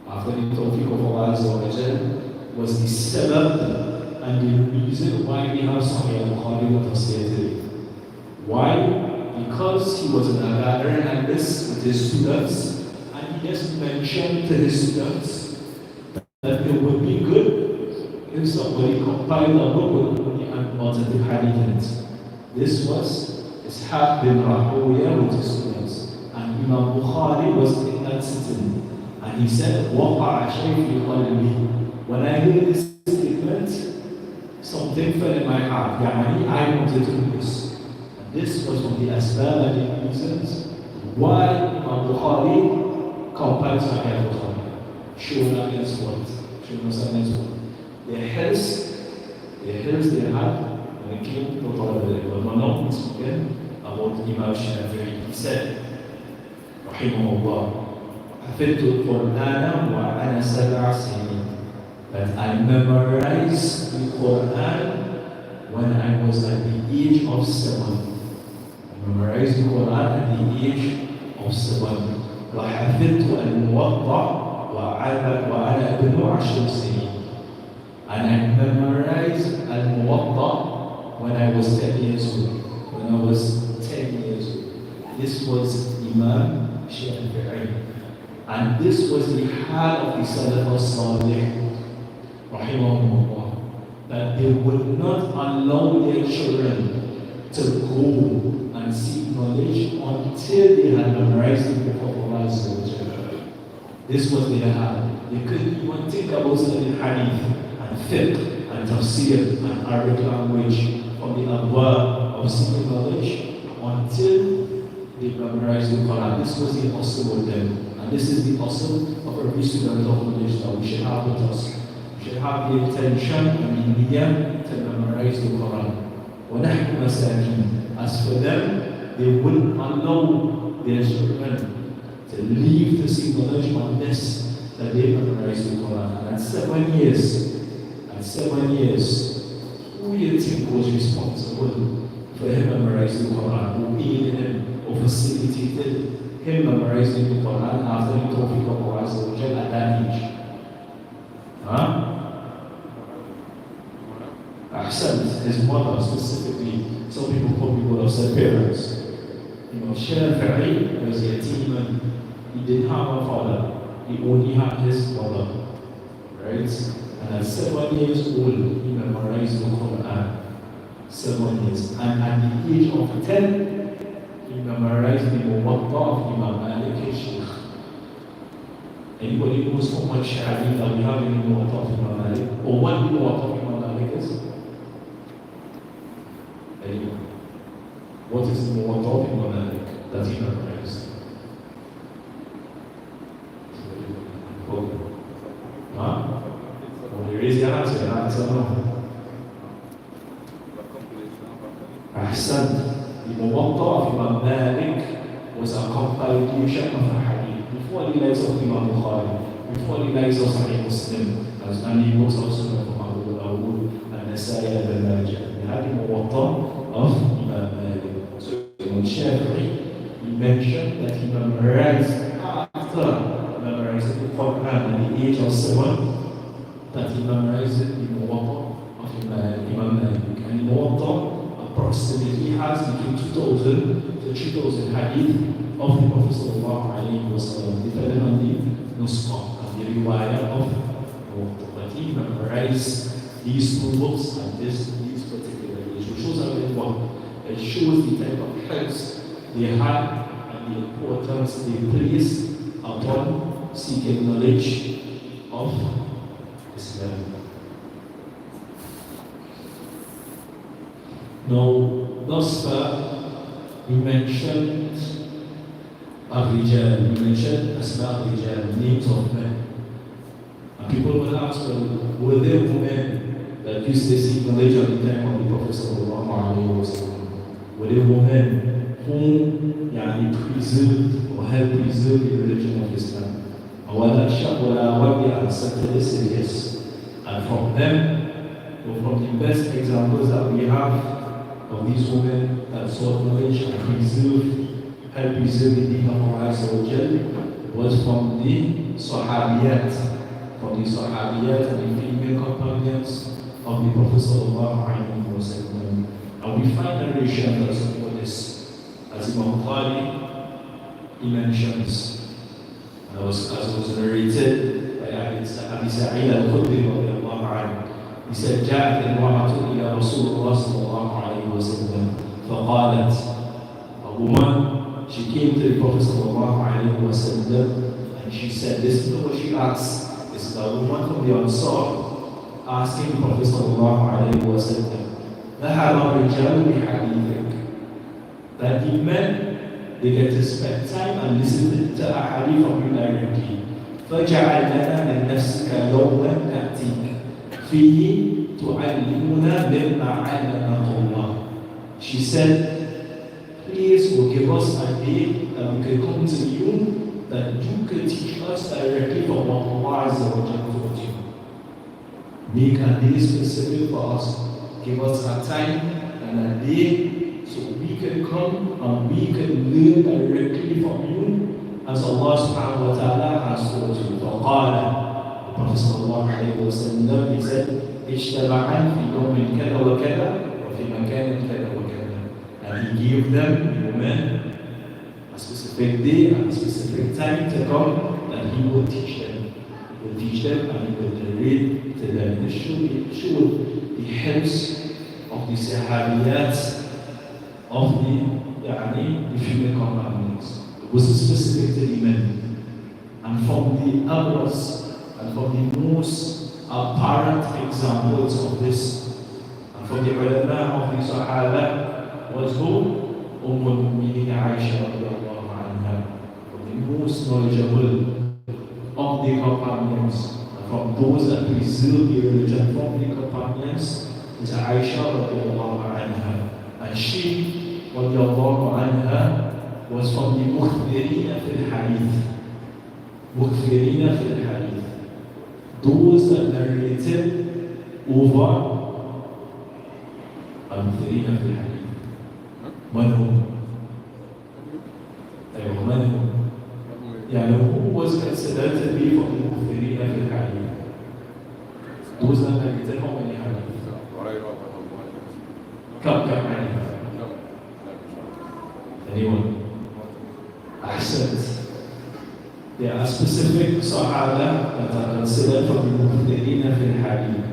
after the Tawfiq of Allah Azza wa Jal, was the sabab and the reason why we have Sahih Bukhari with us here today. Why? Because he was an gathering like this with his students, and he just mentioned to his students that it would be good if somebody compiled a book with only an authentic hadith in it. This was Ishaq bin Rahawiyah with his students, and Imam Bukhari was in that sitting, and he said, وَقَعَ شَيْءٍ فِي قَلْبِي. When I heard this statement, something fell in my heart. I wanted to do this. And this was from the asbab and the reasons why Imam Bukhari compiled Sahih Bukhari. Showing against what? Showing us against what? Their health they had when it came to Torah. But we're not speaking about Imam Shafi'i. He said, Rahimahullah, حفظت القرآن وأنا 7 سنين. That I memorized the Quran when I was at the age of 7. I memorized the Quran at the age of 7. وحفظت الموضع وأنا ابن 10 سنين. And I memorized Al-Muwatta when I was 10 years old. When I was 10 years old. This was Imam Shafi'i. And this was the heart of the Salaf al-Salih, rahimahumullah, that they would not allow their children to go and seek knowledge until they had memorized the book of Allah. This was their heart. They couldn't even think about studying hadith and fiqh and tafsir and Arabic language from the abwab of seeking knowledge until they memorized the Quran. This was the asl with them. And this is the asl of every student of knowledge that we should have with us. We should have the intention and the niyyah to memorize the Quran. وَنَحْنُ مَسَاكِينَ. As for them, they wouldn't allow their children to leave to seek knowledge unless that they memorize the Quran. And at 7 years, who do you think was responsible for him memorizing the Quran? Who aided him or facilitated him memorizing the Quran after the Tawfiq of Allah at that age? Ahsan, his mother specifically. Some people probably would have said parents. Shafi'i was yatim. He didn't have a father. He only had his mother. Right? And at 7 years old, he memorized the Quran. 7 years. And at the age of 10, he memorized the Muwatta of Imam Malik al-Sheikh. Anybody knows how much hadith that we have in the Muwatta of Imam Malik? Or what the Muwatta of Imam Malik is? Anyone? What is the Muwatta of Imam Malik that he memorized? Huh? When you raise your hands, you can answer no. Ahsan, the Muwatta of Imam Malik was a compilation of the hadith before the likes of Imam Bukhari, before the likes of Sahih Muslim, and he was also from Abu Dawud and Nasai and Al-Majah. They had the Muwatta of Imam Malik. So Imam Shafi'i, he mentioned that he memorized after memorizing the Quran at the age of 7, that he memorized the Muwatta of Imam Malik. And Muwatta approximately has between 2,000 to 3,000 hadith of the Prophet sallallahu alayhi wa sallam, depending on the nuskha and the riwayah of Muwatta. But he memorized these two books at these particular age, which shows what? It shows the type of helps they had and the importance they placed upon seeking knowledge of Islam. Now, thus far, we mentioned Ar-Rijal, we mentioned Asma Ar-Rijal, names of men. People will ask, well, were there women that used to seek knowledge at the time of the Prophet sallallahu alaihi wasallam? Were there women whom preserved or helped preserve the religion of Islam? And what the answer to this is yes. And from them, or from the best examples that we have of these women that sought knowledge and helped preserve the deen of Allah was from the Sahabiyat, and the female companions of the Prophet sallallahu alaihi wasallam. And we find narration that support this, as Imam Bukhari he mentions, and as was narrated by Abi Sa'id al-Khudri radiallahu anhu. He said, جاءت امرأة إلى رسول الله صلى الله عليه وسلم فقالت, a woman, she came to the Prophet صلى الله عليه وسلم and she said, this is what she asked. This is a woman from the Ansar asking the Prophet صلى الله عليه وسلم, ذهب الرجال بحديثك, that the men, they get to spend time and listen to a hadith from you directly. فجعل لنا من نفسك يوما تأتيك فيه تعلمنا مما علمنا الله. She said, please give us a day that we can come to you, that you can teach us directly from what Allah Azza wa Jalla taught you. Make a day specific for us. Give us a time and a day so we can come and we can learn directly from you as Allah subhanahu wa ta'ala has taught you. فقال, Prophet sallallahu alayhi wa sallam, he said, اجتمعان في يوم كذا وكذا وفي مكان كذا وكذا. And he gave them, women, a specific day and a specific time to come, and he will teach them. He will teach them and he will narrate to them. This should the helps of the Sahabiyat, of the female companions. It was specific to the men. And from the others, and from the most apparent examples of this, and from the ulama of the Sahaba, was who? Al-Mu'minin Aisha radiallahu anha. From the most knowledgeable of the companions, and from those that preserve the religion from the companions, is Aisha radiallahu anha. And she radiallahu anha was from the Mukhbirina fil Hadith. Mukhbirina fil Hadith. Those that narrated over المخبرين في الحديث. من هم؟ أيوة من هم؟ يعني who was considered to be from the المخبرين في الحديث. Those that narrated how many hadith? كم hadith? Anyone? أحسنت. There are specific Sahaba that are considered from the Mukhbirina fil Hadith.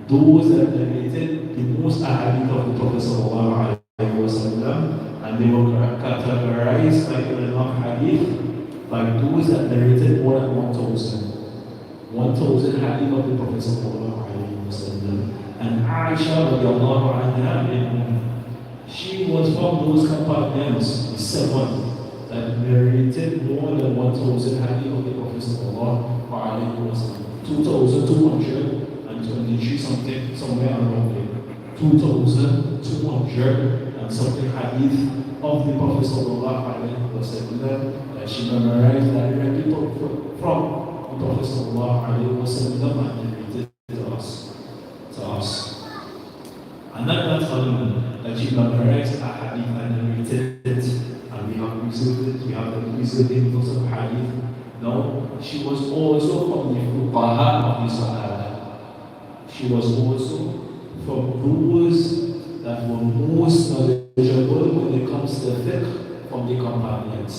Those that narrated the most ahadith of the Prophet sallallahu alaihi wasallam, and they were categorized by the ulama hadith by those that narrated more than 1,000 hadith of the Prophet sallallahu alaihi wasallam. And Aisha radiallahu anha, she was from those companions, the seven, that narrated more than 1,000 hadith of the Prophet sallallahu alaihi wasallam. 2,223 something, somewhere around there. 2,200 and something hadith of the Prophet sallallahu alaihi wasallam that she memorized directly from the Prophet sallallahu alaihi wasallam and narrated to us. And not that alone, that she memorized a hadith and narrated it, and we have preserved it, we have preserved it because of hadith. No, she was also from the fuqaha of the Sahaba. She was also from those that were most knowledgeable when it comes to fiqh from the companions.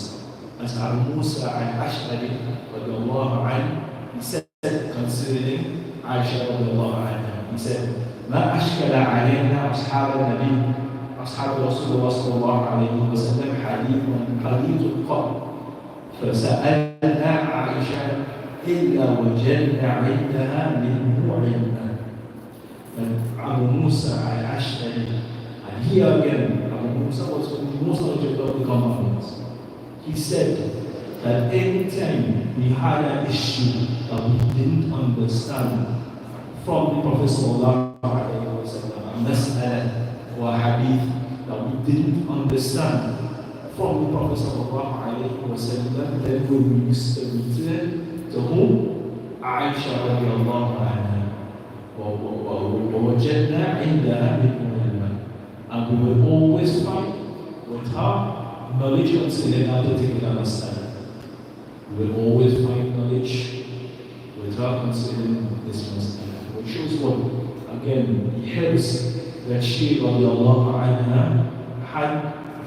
As Abu Musa al-Ash'ari radiallahu anhu, he said concerning Aisha radiallahu anha, he said, ما أشكل علينا أصحاب النبي أصحاب رسول الله صلى الله عليه وسلم حديث القبر فسألنا عائشة إلا وجدنا عندها منه علما. Abu Musa al-Ash'ari, and here again, Abu Musa was from the most knowledgeable of the companions. He said that anytime we had an issue that we didn't understand from the Prophet sallallahu alaihi wasallam, a mas'ala or a hadith that we didn't understand from the Prophet sallallahu alaihi wasallam, then we used to return to whom? Aisha radiallahu anha. ووجدنا عندها من العلم, and we will always find with her knowledge concerning a particular mas'ala. We will always find knowledge with her concerning this mas'ala. Which shows what? Again, it helps that she radiallahu anha had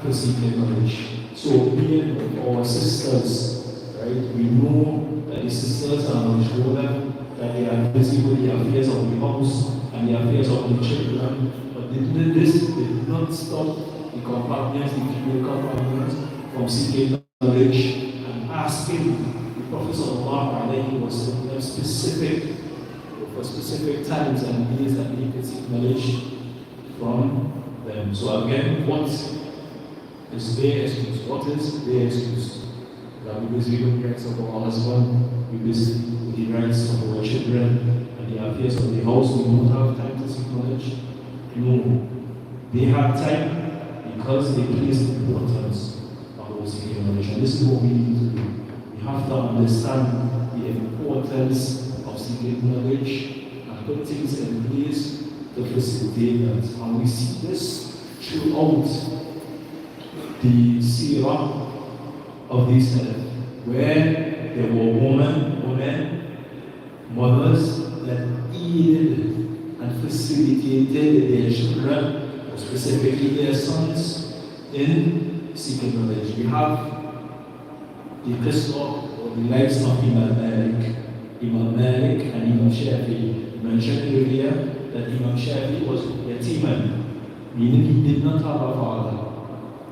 physical knowledge. So being with our sisters, right, we know that the sisters are knowledgeable, that they are busy with the affairs of the house and the affairs of the children. But this did not stop the companions, the female companions, from seeking knowledge and asking the Prophet sallallahu alaihi wasallam for specific times and days that they could seek knowledge from them. So again, what is their excuse? What is their excuse? That we busy with the rights of our husband, we busy with the rights of our children and the affairs of the house. We don't have time to seek knowledge. No, they have time because they place the importance of seeking knowledge. And this is what we need to do. We have to understand the importance of seeking knowledge and put things in place to facilitate that. And we see this throughout the seerah of these salaf, where there were women, mothers that aided and facilitated their children, or specifically their sons, in seeking knowledge. We have the qiswa or the lives of Imam Malik and Imam Shafi. We mentioned earlier that Imam Shafi was yatiman, meaning he did not have a father.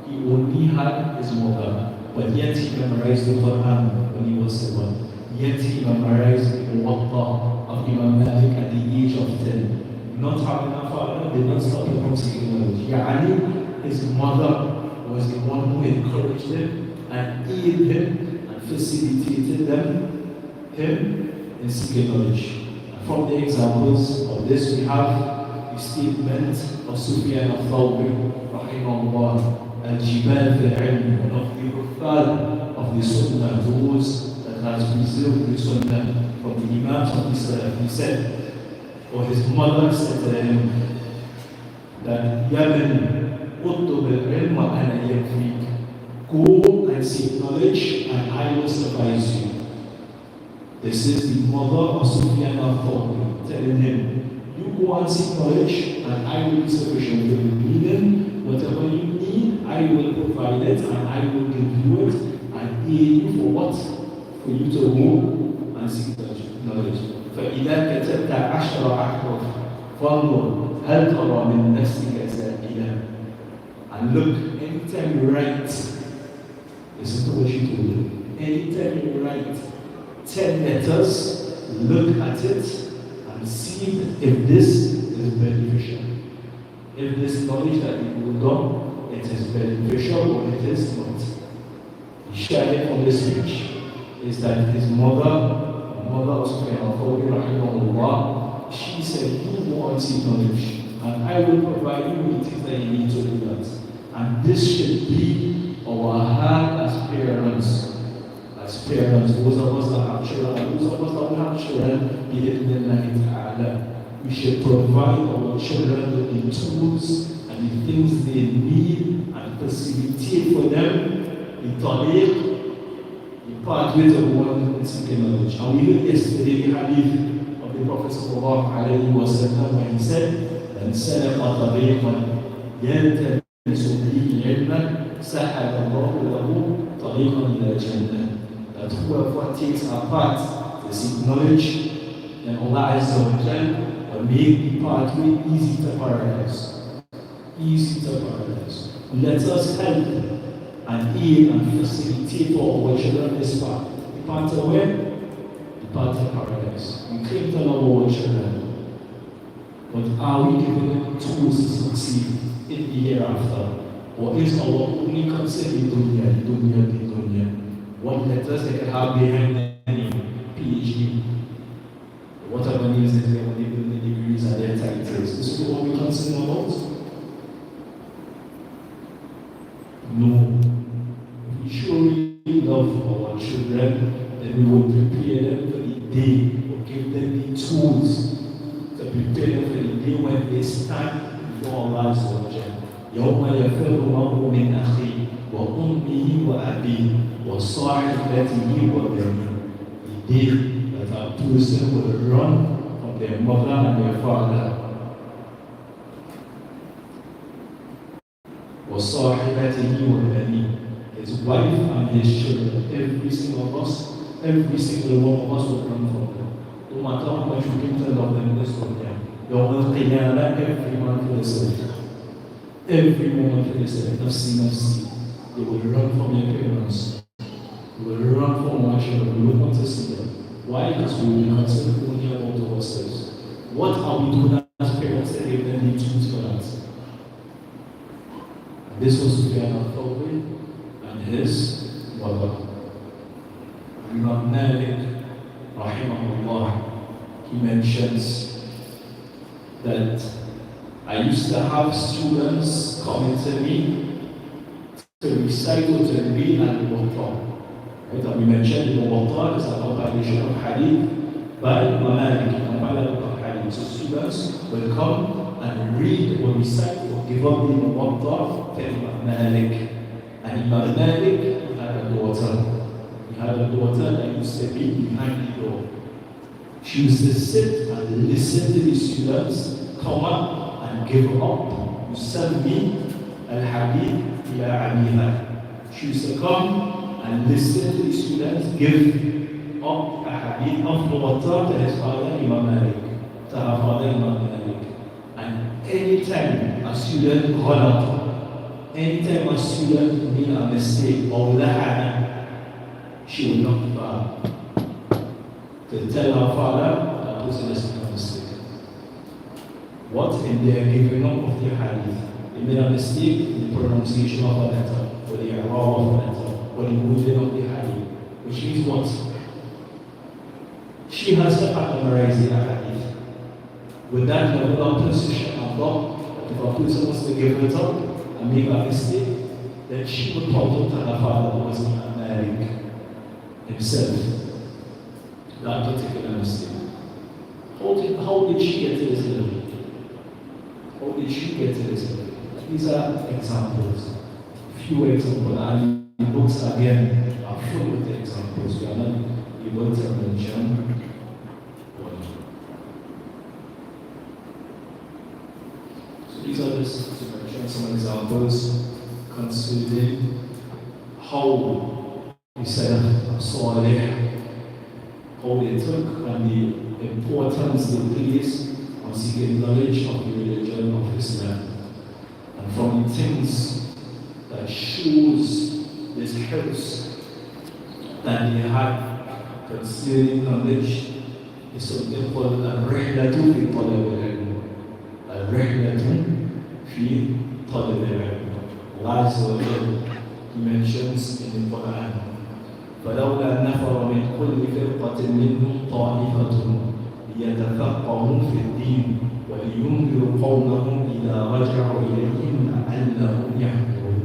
He only had his mother. But yet he memorized the Quran when he was 7. Yet he memorized the Muwatta of Imam Malik at the age of 10. Not having a father did not stop him from seeking knowledge. Yani, his mother was the one who encouraged him and aided him and facilitated him in seeking knowledge. And from the examples of this, we have the statement of Sufyan al-Thawri, rahimahullah, al-jibal fil-ilm, one of the authors of the Sunnah, those that has preserved the Sunnah from the Imams of the Salaf. He said, or his mother said to him, that Yabin uttub al-ilm wa ana yakfik. Go and seek knowledge and I will suffice you. This is the mother of Sufyan al-Thawri telling him, you go and seek knowledge and I will be sufficient for you. Meaning, whatever you need, I will provide it and I will give you it and aid you for what? For you to go and seek knowledge. فإذا كتبت 10 أحرف فانظر هل ترى من نفسك زائلا. And look, anytime you write, listen to what you do. Anytime you write 10 letters, look at it and see if this is beneficial. If this knowledge that you will done, it is beneficial or it is not. The shahid from this speech is that his mother of Sufyan al-Thawri, rahimahullah, she said, you go and seek knowledge and I will provide you with things that you need to do that. And this should be our heart as parents. As parents, those of us that have children, and those of us that don't have children, we should provide our children with the tools and the things they need and facilitate for them the tariq, the pathway to one seeking knowledge. And we heard yesterday the hadith of the Prophet sallallahu alaihi wasallam when he said, "Man salaqa tariqan yaltamisu bihi ilman, sahala Allahu lahu tariqan ila jannah." That whoever takes a path to seek knowledge, then Allah Azza wa Jalla will make the pathway easy to paradise. Easy to paradise. Let us help and aid and facilitate for our children this path. The path to where? The path to paradise. We claim to love our children, but are we giving them tools to succeed in the hereafter? Or is our only concern in dunya? what letters they can have behind any PhD, whatever names they say when they build the degrees and their titles. This is what we're concerned about. No. If we surely love our children, then we will prepare them for the day, or give them the tools to prepare them for the day when they stand before Allah Azza wa Jalla. يوم يفر المرء من أخيه وأمه وأبيه وصاحبته وبنيه. The day that a person will run from their mother and their father. وصاحبته وبنيه. His wife and his children. Every single of us, every single one of us will run from them. No matter how much we can tell of them in this world. يوم القيامة every man for himself. Every moment for himself. Nafsi, nafsi. They will run from their parents. They will run from our children. We will want to see them. Why? Because we will be concerned only about ourselves. What are we doing as parents that give them the tools for that? And this was Sufyan al-Thawri and his mother. Imam Malik, rahimahullah, he mentions that I used to have students coming to me to recite or to read al-Muwatta. Right? And we mentioned the Muwatta is a compilation of hadith by Imam Malik, compilation of hadith. So students will come and read or recite or give up the Muwatta to Imam Malik. And Imam Malik had a daughter. He had a daughter that used to be behind the door. She used to sit and listen to the students come up and give up Yusalmi al-Habib ila Abiha. She used to come and listen to the students give up a Habib of Muwatta to his father Imam Malik, to her father Imam Malik. And anytime a student ghalat, anytime a student made a mistake or lahana, she would not give up to tell her father that person is making a mistake. What? In their giving up of their hadith. They made a mistake in the pronunciation of a letter, or the error of a letter, or the moving of the hadith. Which means what? She has to memorize the hadith. With that level of precision and thought, if a person wants to give it up and make a mistake, then she would point out to her father who was Imam Malik himself. That particular mistake. How did she get to this level? How did she get to this level? These are examples. Few examples. And the books again are full with the examples. We are not able to mention one. So these are just to mention some examples considering how we set up Salih, how they took and the importance they placed on seeking knowledge of the religion of Islam. And from the things that shows this house that they had concerning knowledge is something called al-rihlatu fi talab al-ilm. Al-rihlatu fi talab al-ilm. Allah Azza wa Jalla, He mentions in the Quran, فلولا نفر من كل فرقة منهم طائفة ليتفقهوا في الدين ولينذروا قومهم إذا رجعوا إليهم لعلهم يحذرون.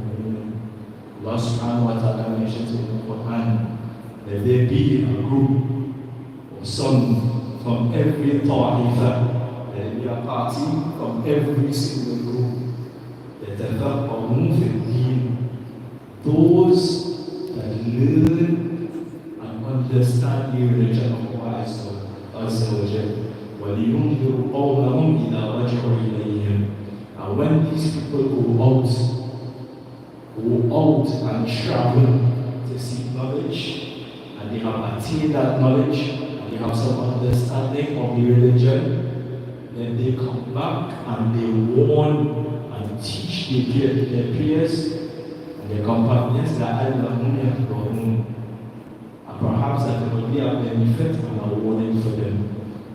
Allah subhanahu wa ta'ala mentions in the Quran that there be a group or some from every ta'ifa, there be a party from every single group يتفقهوا في الدين, those that learn and understand the religion of Allah Azza wa Jalla. وَلِيُنْذِرُوا قَوْمَهُمْ إِذَا رَجَعُوا إِلَيْهِمْ. And when these people go out and travel to seek knowledge, and they have attained that knowledge, and they have some understanding of the religion, then they come back and they warn and teach their peers and their companions that Allahum yahdurun. And perhaps that there will be a benefit and a warning for them.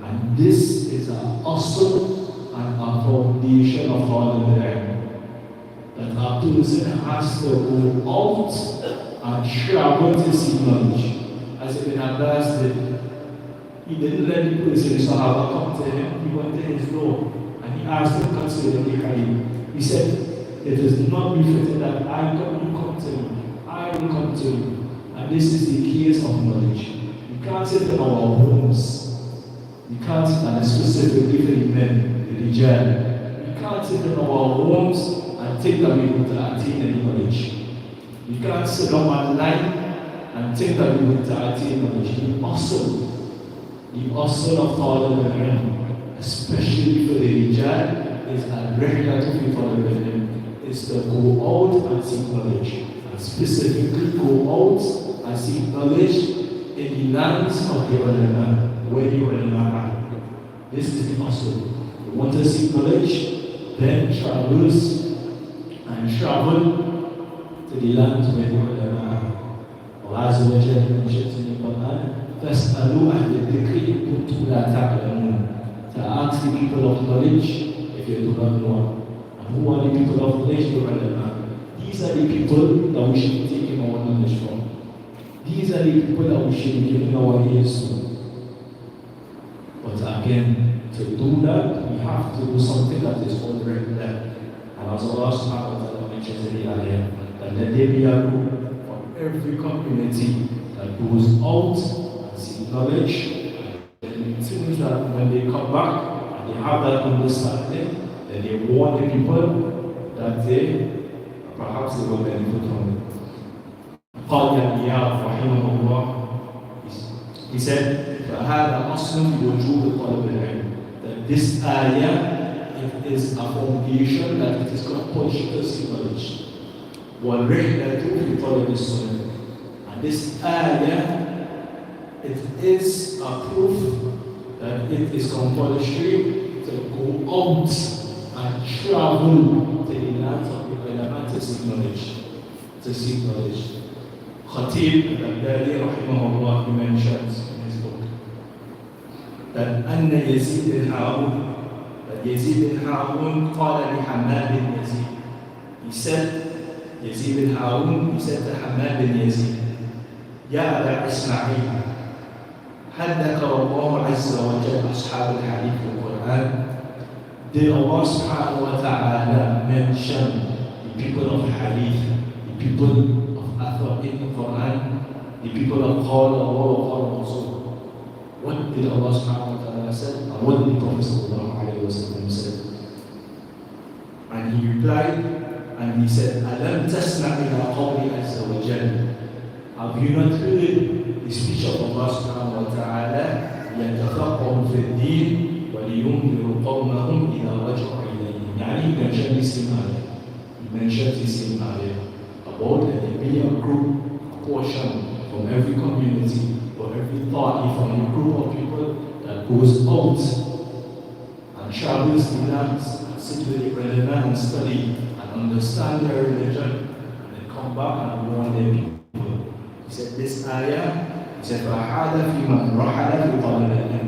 And this is an asl and a foundation of all of them. That a person has to go out and traveled to seek knowledge. As Ibn Abbas did. He didn't let the person, the Sahaba, come to him. He went to his door and he asked him to consider the hadith. He said, it is not befitting that you come to me. I will come to you. And this is the keys of knowledge. You can't sit in our homes. You can't sit, and specifically for the men, the rijal. You can't sit in our homes and think that we want to attain any knowledge. You can't sit on online and think that we want to attain knowledge. The hustle of Talib al-Ilm, especially for the rijal, is a regular to Talib al-Ilm, is to go out and seek knowledge. And specifically go out and seek knowledge in the lands of the ulama, where the ulama are. This is the hustle. You want to seek knowledge, then travel to the lands where the ulama are. Allah Azza wa Jalla mentions in the Quran, فَاسْأَلُوا أَهْلَ الذِّكْرِ إِن كُنتُمْ لَا تَعْلَمُونَ. To ask the people of knowledge if you do not know. And who are the people of knowledge? The ulama. These are the people that we should be taking our knowledge from. These are the people that we should be giving our ears to. But again, to do that, we have to do something that is already there. And as Allah subhanahu wa ta'ala mentions in the ayah, that let there be a rule for every community that goes out and seek knowledge. And it seems that when they come back and they have that understanding, then they warn the people that perhaps they will benefit from it. قال إياه رحمه الله, he said, فهذا أصل وجوب طلب العلم. That this ayah, it is a foundation that it is compulsory to seek knowledge. والرحلة في طلب السنة. And this ayah, it is a proof that it is compulsory to go out and travel to the lands of the ulama to seek knowledge. To seek knowledge. Khatib al-Baghdadi rahimahullah, he mentions in his book that أن يزيد بن هارون, that Yazid bin Harun قال لحماد بن يزيد, he said, Yazid bin Harun, he said to Hamad bin Yazid, يا أبا إسماعيل هل ذكر الله عز وجل أصحاب الحديث في القرآن? Did Allah subhanahu wa ta'ala mention the people of hadith, the people of in the Quran, the people of Qala Allah wa Qala Rasul? What did Allah subhanahu wa ta'ala say? And what did the Prophet sallallahu alayhi wa sallam say? And he replied, and he said, أَلَمْ تَسْمَعْ إِلَىٰ قَوْلِ عَزَّ وَجَلَّ. Have you not heard the speech of Allah subhanahu wa ta'ala? يَتَفَقَّهُ فِي الدِّينِ وَلِيُنْذِرُ قَوْمَهُمْ إِذَا رَجَعُوا إِلَيْهِ. يعني he mentioned this same ayah. He mentioned this same ayah about that there be a group, a portion from every community, or every thought from a group of people that goes out and travels the lands and sit with the ulama and study and understand their religion and then come back and warn their people. He said this ayah, he said, فَأَحَادَ فِي مَنْ رَحَلَ فِي طَلَبِ الْعِلْمِ.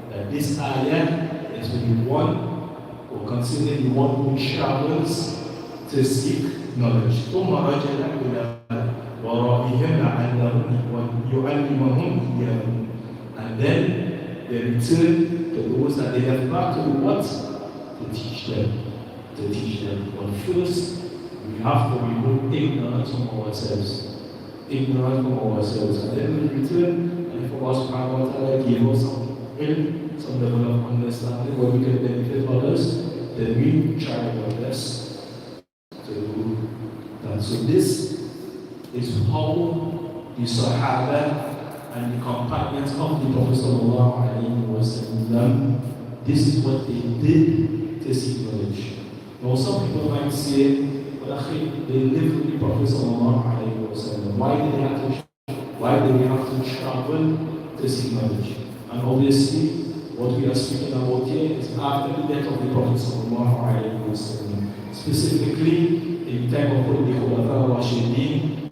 That this ayah is for the one, or consider the one who travels to seek knowledge. ثُمَّ رَجَلَ إِلَىٰ وَرَائِهِمْ لَعَلَّهُمْ يُعَلِّمَهُمْ إِيَّاهُ. And then they return to those that they have back to what? To teach them. To teach them. But first, we have to remove ignorance from ourselves. Ignorance from ourselves. And then we return, and if Allah subhanahu wa ta'ala give us some level of understanding where we can benefit others, then we try our best to do that. So this is how the Sahaba and the companions of the Prophet sallallahu alaihi wasallam, this is what they did to seek knowledge. Now some people might say, well, they lived with the Prophet sallallahu alaihi wasallam. Why did they have to travel to seek knowledge? And obviously, what we are speaking about here is after the death of the Prophet sallallahu alaihi wasallam. Specifically, in the time of the Khulafa Rashidin,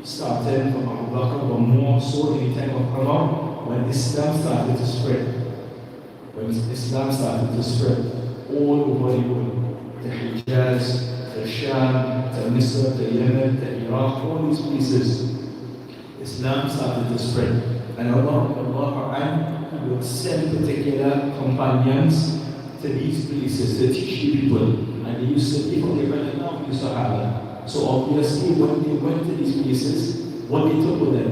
started from Abu Bakr, but more so in the time of Umar, when Islam started to spread. When Islam started to spread all over the world, the Hijaz, to Sham, to Misr, to Yemen, to Iraq, all these places, Islam started to spread. And Allah would send particular companions to these places to teach the people. And they used to, people they read it now, they used to have it. So obviously when they went to these places, what they took with them?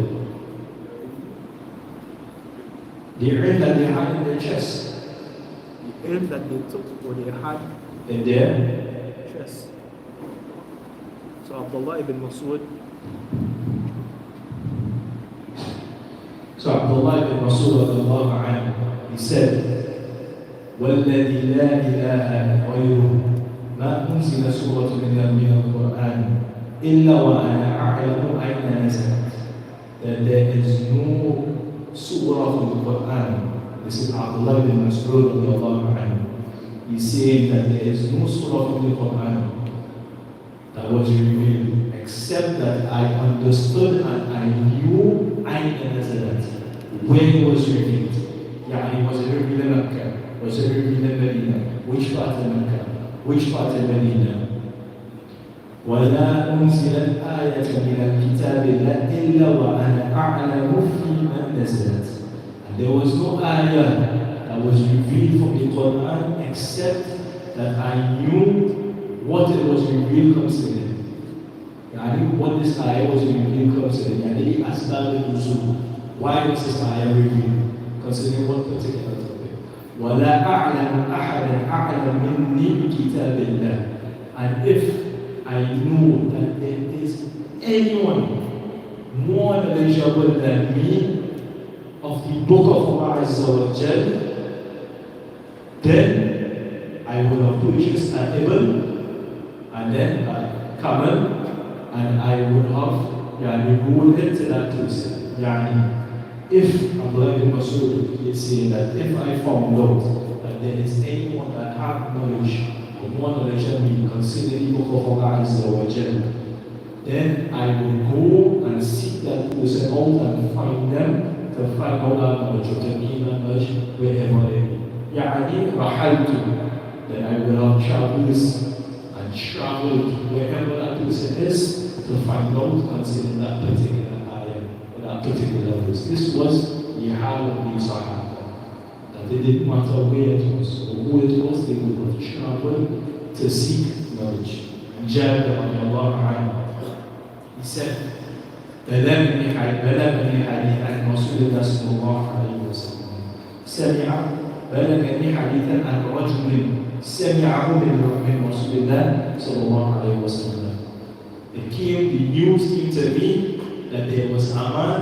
The ilm that they had in their chest. The ilm that they took or they had In their chest. So Abdullah ibn Mas'ud, So Abdullah ibn Mas'ud radiallahu anhu, he said, وَالَّذِي لَا إِلَهَ غَيْرُهُ مَا أُنزِلَ سُورَةٌ مِنَ الْقُرْآنِ إِلَّا وَأَنَا أَعْلَمُ أَيْنَ نَزَلَتْ. That there is no surah of the Quran. This is Abdullah ibn Mas'ud radiallahu anhu. He's saying that there is no surah of the Quran that was revealed except that I understood and I knew أين نزلت, when it was revealed. يعني was it revealed in Mecca? Was it revealed in Medina? Which part of Mecca? Which part of Medina? ولا أنزلت آية من الكتاب إلا وأنا أعلم في من نزلت. And there was no ayah that was revealed from the Quran except that I knew what it was revealed concerning. Yani what this ayah was revealed concerning. Yani asbab al-nuzul. Why was this ayah revealed? Concerning what particular topic? وَلَا أَعْلَمُ أَحَدًا أَعْلَمْ مِنِّي بِكِتَابِ اللَّهِ. And if I know that there is anyone more knowledgeable than me of the book of Allah Azza wa Jal, then I would have purchased an ibn and then a camel, and I would have ruled it to that person. If Abdullah ibn Mas'ud is saying that if I found out that there is anyone that have knowledge, or more knowledge than me, consider the book of Allah Azza wa Jal, then I will go and seek that person out and find them to find out that knowledge, or to gain that knowledge wherever they be. Then I will have travels and traveled wherever that person is to find out concerning that particular ayah or that particular verse. This was the hal of the Sahaba. That it didn't matter where it was or who it was, they would have traveled to seek knowledge. And Jabir radiallahu anhu, he said, بلغني حديث عن رسول الله صلى الله عليه وسلم. بلغني حديثا عن رجل سمعه من رسول الله صلى الله عليه وسلم. The news came to me that there was a man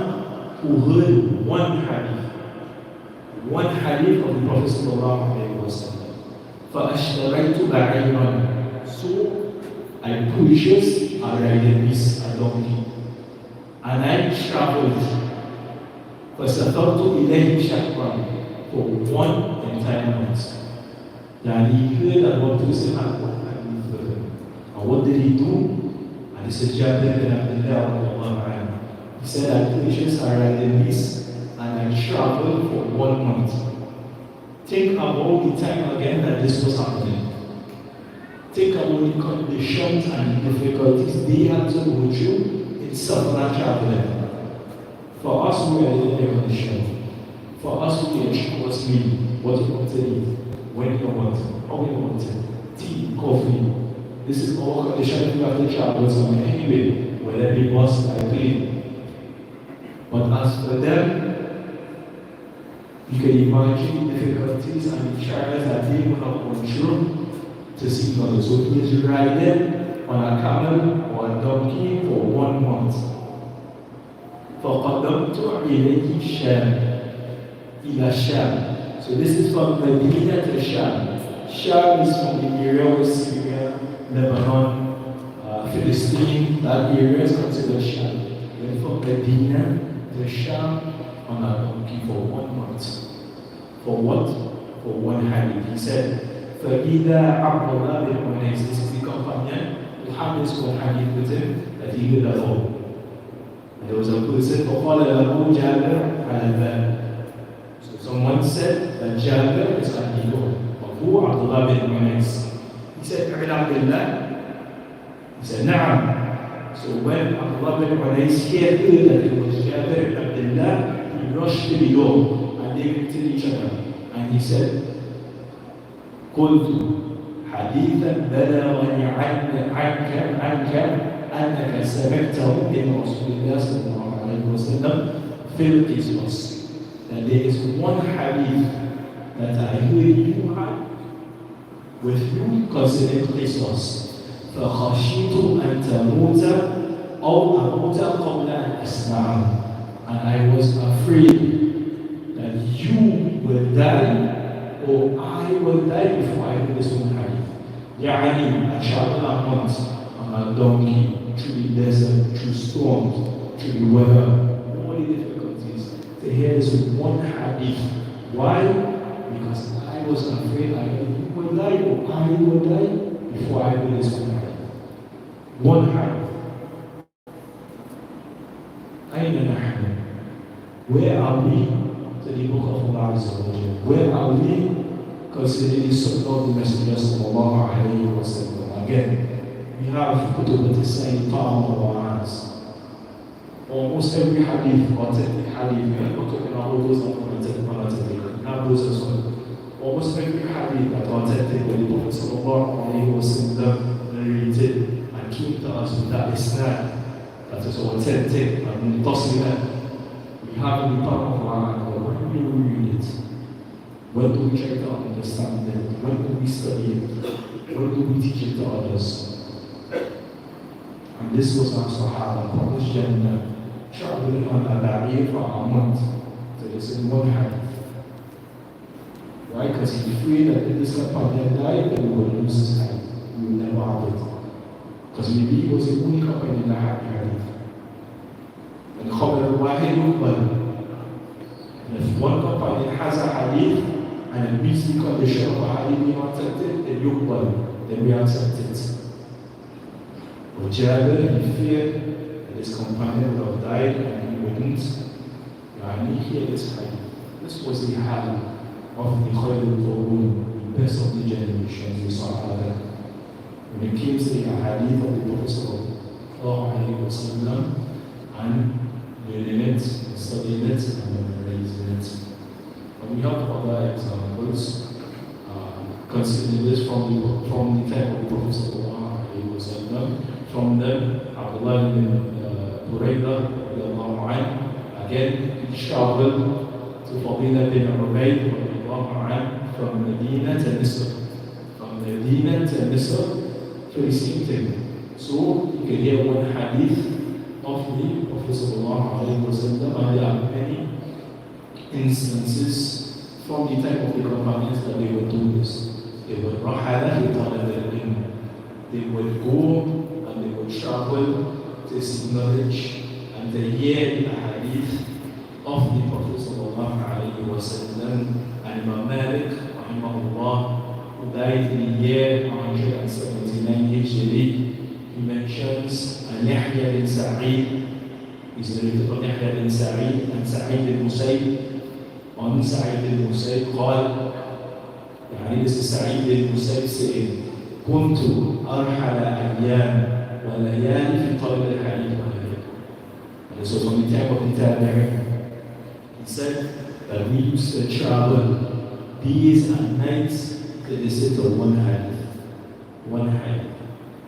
who heard one hadith of the Prophet صلى الله عليه وسلم. فأشتريت بعيرا. So I purchased a riding beast, a donkey, and I traveled. فسافرت إليه شهرا, for one entire month. He heard that one person had one hadith for him. And what did he do? And this is Jabir bin Abdullah. He said, I purchased a riding beast and I traveled for 1 month. Think about the time again that this was happening. Think about the conditions and the difficulties they had to go through in suffering traveling. For us, we are in the air condition. For us, we are choose meal, what you want to eat, when you want it, how you want it, tea, coffee. This is all condition you have to travel somewhere anyway, whether it be bus or plane. But as for them, you can imagine the difficulties and the trials that they would have gone through to see knowledge. So he is riding on a camel or a donkey for 1 month. فقدمت إليه الشام إلى الشام. So this is from Medina to Sham. Sham is from the area of Syria, Lebanon, Philistine. That area is considered Sham. Then from Medina to Sham on a donkey for 1 month. For what? For one hadith. He said, فَإِذَا عَبْدُ اللَّهِ بِالْمُنَيْسِ. This is the companion who had this one hadith with him that he heard alone. And there was a person فَقَالَ لَهُ جَابِرْ عَلَى الْبَابِ. So someone said that Jabir is at the door. Abu Abdullah bin Unais. He said, Ibn Abdullah, He said, Na'am. So when Abdullah bin Unais heard that it was Jabir ibn Abdullah, he rushed to the door and they looked at each other. And he said, قلت حديثا بلغني عنك أنك سمعته من رسول الله صلى الله عليه وسلم في القصص. That there is one hadith that I heard you had with you concerning qisas. فخشيت أن تموت أو أموت قبل أن أسمعه. And I was afraid that you will die or I will die before I hear this one hadith. يعني I shall not hunt on a donkey through the desert, through storms, through the weather, all the difficulties to hear this one hadith. Why? Because I was afraid I will die or I will die before I hear this one hadith. One hadith. أين نحن? Where are we? To the book of Allah Azza wa Jalla. Where are we? Considering the sunnah of the Messenger sallallahu alayhi wa sallam. Again, we have kutub that is saying palm of our hands. Almost every hadith, authentic hadith, we are not talking about all those unauthentic, we have those as well. Almost every hadith that authentic, when the Prophet sallallahu alayhi wa sallam narrated and came to us with that isnad that is authentic and mutasila, we have in the palm of our hand. When do we read it? When do we try to understand it? When do we study it? When do we teach it to others? And this was our Sahaba, promised Jannah, traveling on a ba'ir for a month to listen one hadith. Why? Because he feared that if this companion died, then he would lose his hadith. He would never have it. Because maybe he was the only companion that had hadith. And Khabar al-Wahid yuqbal. And if one companion has a hadith and it meets the condition of a hadith being accepted, then yuqbal, then we accept it. But Jabir, he feared that his companion would have died and he wouldn't hear this hadith. This was the hadith of the Khair al-Qurun, the best of the generations. We saw that when it came to the hadith of the Prophet sallallahu alayhi wa sallam and learning it, studying it, and memorizing it. And we have other examples, considering this from the time of the Prophet sallallahu alayhi wa sallam. From them, Abdullah ibn Buraydah, again, he traveled to Fadilah bin Ubayd from Medina to Nisr. From Medina to Nisr, for the same thing. So, you can hear one hadith of the Prophet sallallahu alayhi wa sallam, and there are many instances from the time of the companions that they would do this. They would rahala li talab al-ilm. They would go and they would travel to seek knowledge and to hear the hadith of the Prophet sallallahu alayhi wa sallam. And Imam Malik, rahimahullah, who died in the year 179 Hijri, he mentions Yahya bin Sa'id. He's narrated from Yahya bin Sa'id and Sa'id bin Musayyib. On Sa'id bin Musayyib قال, this is Sa'id bin Musayyib saying, كنت أرحل أيام وليالي في طلب الحديث والعلم. And this was from the time of the Tabi'in. He said that we used to travel days and nights to listen to one hadith. One hadith.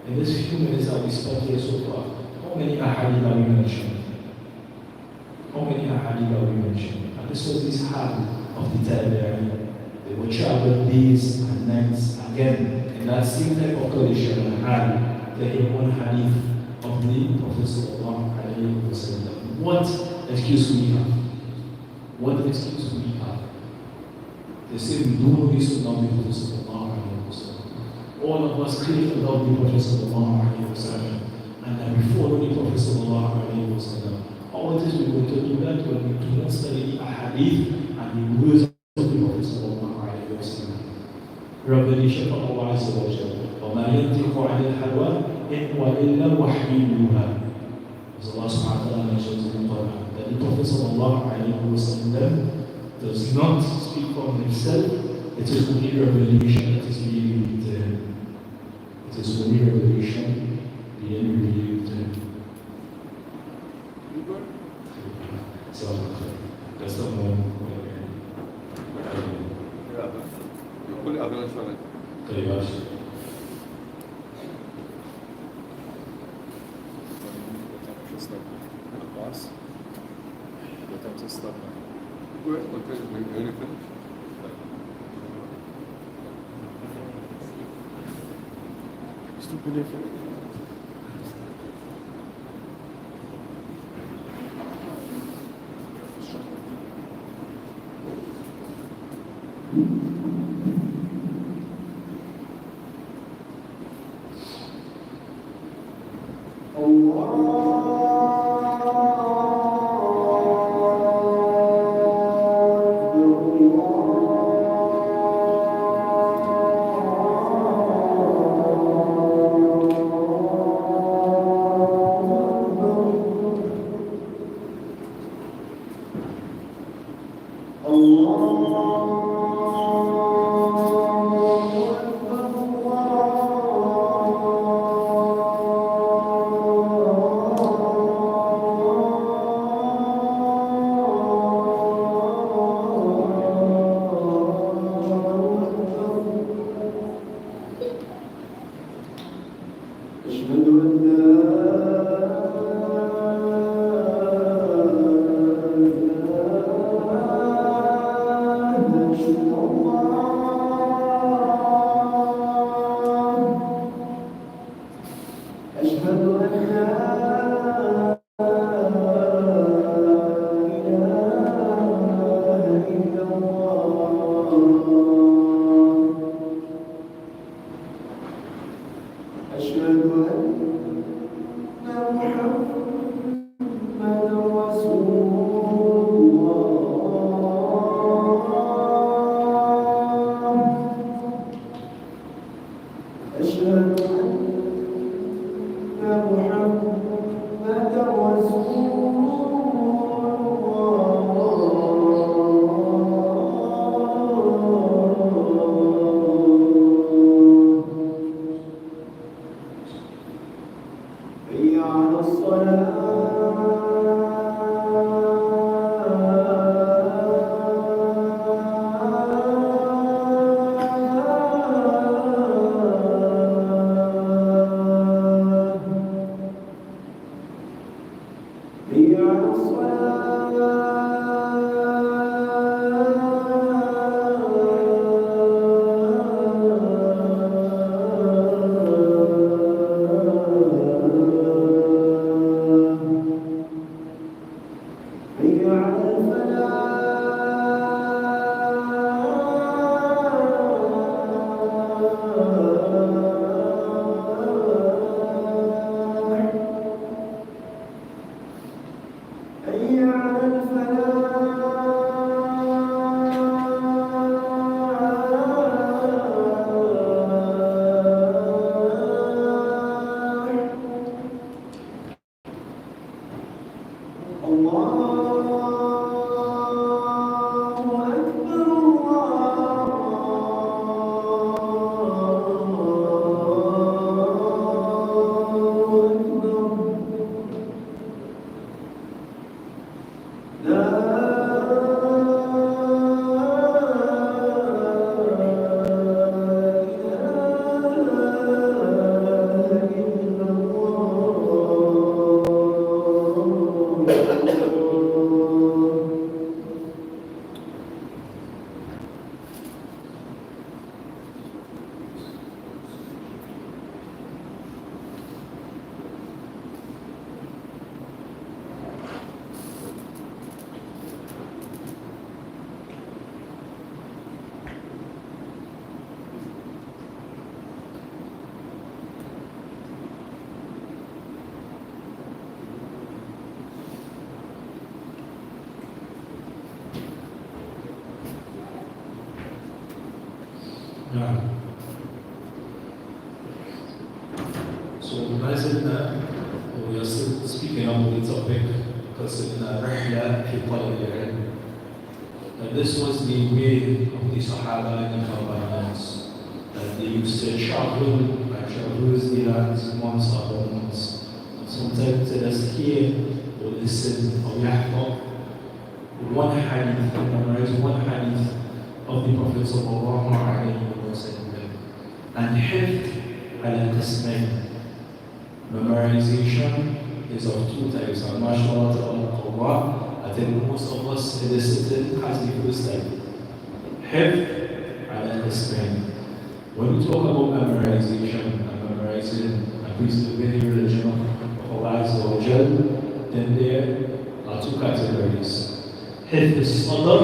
In this few minutes that we spent here so far, how many ahadith are we mentioned? How many ahadith are we mentioned? And this was this hadith of the Tabi'in. They would travel days and nights again in that same type of condition and hadith. They hear one hadith of the Prophet sallallahu alayhi wa sallam. What excuse we have? What excuse we have? They say we do know this will not be Prophet sallallahu alayhi wa sallam. All of us claim to love the Prophet sallallahu alayhi wa sallam, and that we follow the Prophet sallallahu alayhi wa sallam. How it is we going to do that when we do not study a hadith and the words of the Prophet sallallahu alayhi wa sallam. Revelation from Allah Azza wa Jalla. وَمَا يَنْطِقُ عَنِ الْهَوَىٰ إِنْ هُوَ إِلَّا وَحْيٌ يُوحَىٰ. As Allah subhanahu wa ta'ala mentions in the Quran, that the Prophet sallallahu alayhi wa sallam does not speak from himself. It is only revelation that is being given to him. It is only revelation the end relieved. So, that's the moment. يقول أغلى شوية. طيب ماشي. Wait, okay, when you finish. نعم. So لازلنا we are still speaking about the topic قصدنا رحلة في طلب العلم. And this was the way of the Sahaba and the companions, that they used to travel I traverse the lands months upon months. And sometimes let us hear or listen or yahfaz one hadith, memorize one hadith of the Prophet sallallahu alayhi wa sallam. And hifd ala qismayn. Memorization is of two types. And mashallah ta'ala, I think most of us in this city has the first type. Hifd ala qismayn. When we talk about memorization and memorizing and preserving the religion of Allah Azza wa Jal, then there are two categories. حفظ الصدر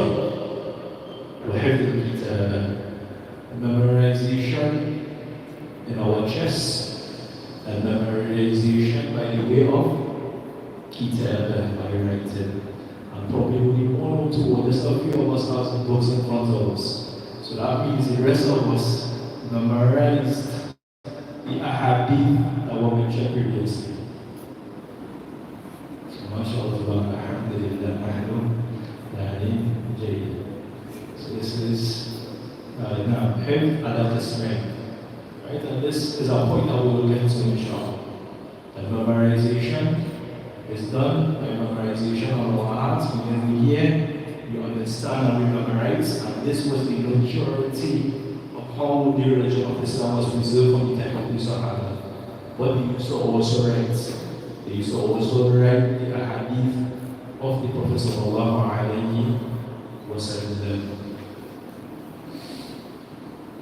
وحفظ الكتابة. Memorization in our chest and memorization by the way of kitabah, by writing. And probably we all know too, there's a few of us have books in front of us. So that means the rest of us memorized the ahadith that were mentioned previously. So mashallah, alhamdulillah, so this is now hifd ala qismayn, right? And this is a point that we will get to inshallah. That memorization is done by memorization on our hearts. Within the year, you understand and we memorize, and this was the majority of how the religion of Islam was preserved from the time of the Sahaba. But they used to also write. They used to also write the ahadith of the Prophet sallallahu alayhi wa sallam.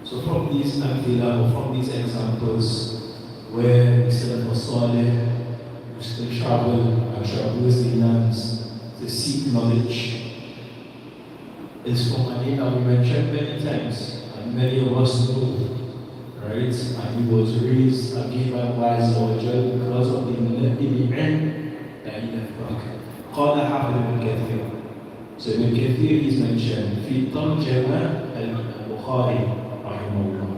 So from these amthila, or from these examples, where the Salaf Salih used to travel and traverse the lands to seek knowledge, is from a name that we mentioned many times, and many of us know, right? And he was raised again by Allah Azza wa Jal because of the ilm that he left back. قال حافظ ابن كثير. So Ibn Kathir is mentioned في ترجمة البخاري رحمه الله.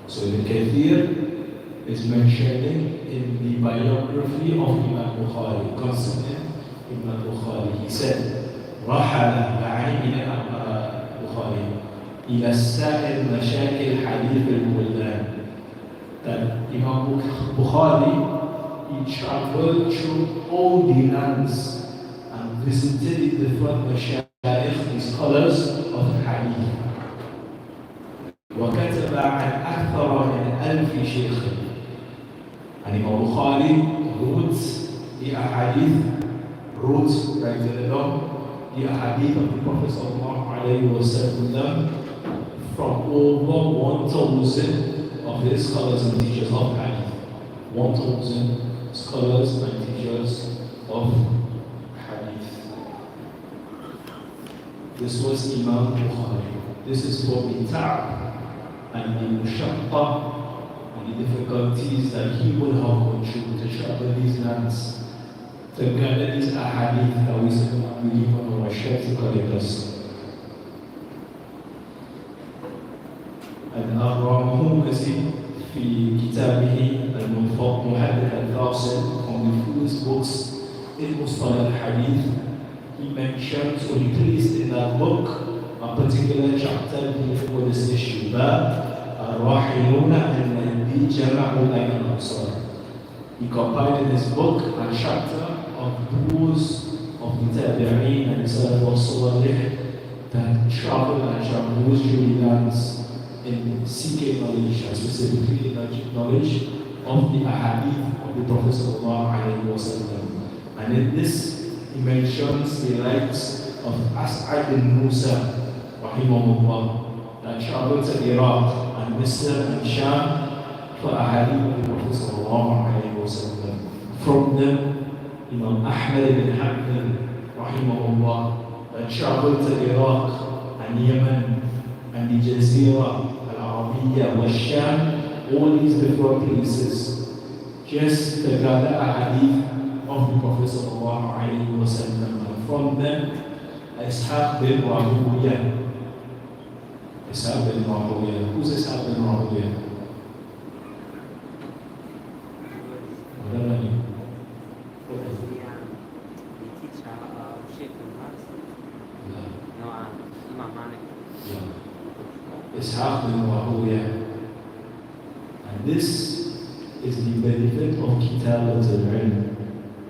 So Ibn Kathir is mentioned in the biography of Imam Bukhari, concerning Imam Bukhari. He said, رحل يعني إلى البخاري إلى السائر مشاكل حديث البلدان. That Imam Bukhari, he traveled through all the lands visited the different mashayikh, the scholars of hadith. وكتب عن أكثر من 1000 شيخ. And Imam Bukhari wrote the ahadith, right along, the ahadith of the Prophet sallallahu alayhi wa sallam from over 1000 of his scholars and teachers of hadith. 1000 scholars and teachers of This was Imam Bukhari. This is for the ta'ab and the mushaqqa and the difficulties that he would have gone through to travel these lands, to gather these ahadith that we believe on our share to collect us. And Ar-Rahmuzi في كتابه المحدث الفاصل, from the first books in Mustalah al-Hadith, he mentions or he placed in that book a particular chapter dealing with this issue. الراحلون الذين جمعوا بين الأبصار. He compiled in his book a chapter of those of the Tabi'een and the Salaf al-Salih that travel and traverse through the lands in seeking knowledge, and specifically knowledge of the ahadith of the Prophet sallallahu alayhi wa sallam. And in this, he mentions the likes of As'ad bin Musa, rahimahullah, that traveled to Iraq and Misr and Sham for ahadith of the Prophet sallallahu alayhi wa sallam. From them, Imam Ahmad bin Hanbal, rahimahullah, that traveled to Iraq and Yemen and the Jazeera, Al-Arabiya, wa Sham, all these different places, just to gather a hadith of the Prophet sallallahu alayhi wa sallam. And from them, Ishaq bin Rahuya. Ishaq bin Rahuya. Who's Ishaq bin Rahuya? What are you? Ishaq bin Rahuya. And this كتابة العلم,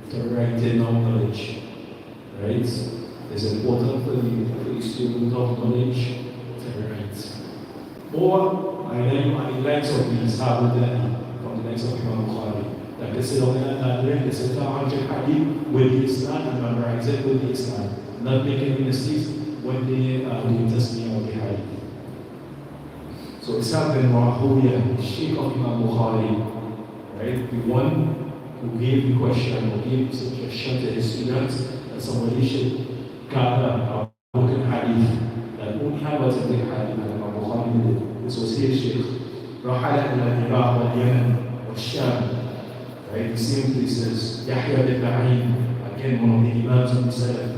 the writing of knowledge, right? It's important for the student of knowledge to write. Or, I know the likes of these from the likes of Imam Bukhari, that they say, they say, hadith with the Islam and memorize it with the Islam, not making any mistakes when they are doing tasbih of the hadith. So Ishaq bin Rahuya, the Sheikh of Imam Bukhari, right? The one who gave the question or gave the suggestion to his students that somebody should gather a book in hadith that only have what's in the hadith that Imam Bukhari did. This was his Sheikh. Rahala ila Iraq wal Yemen wal Sham. Right? The same places. Yahya bin Ma'in, again one of the Imams of the Salaf.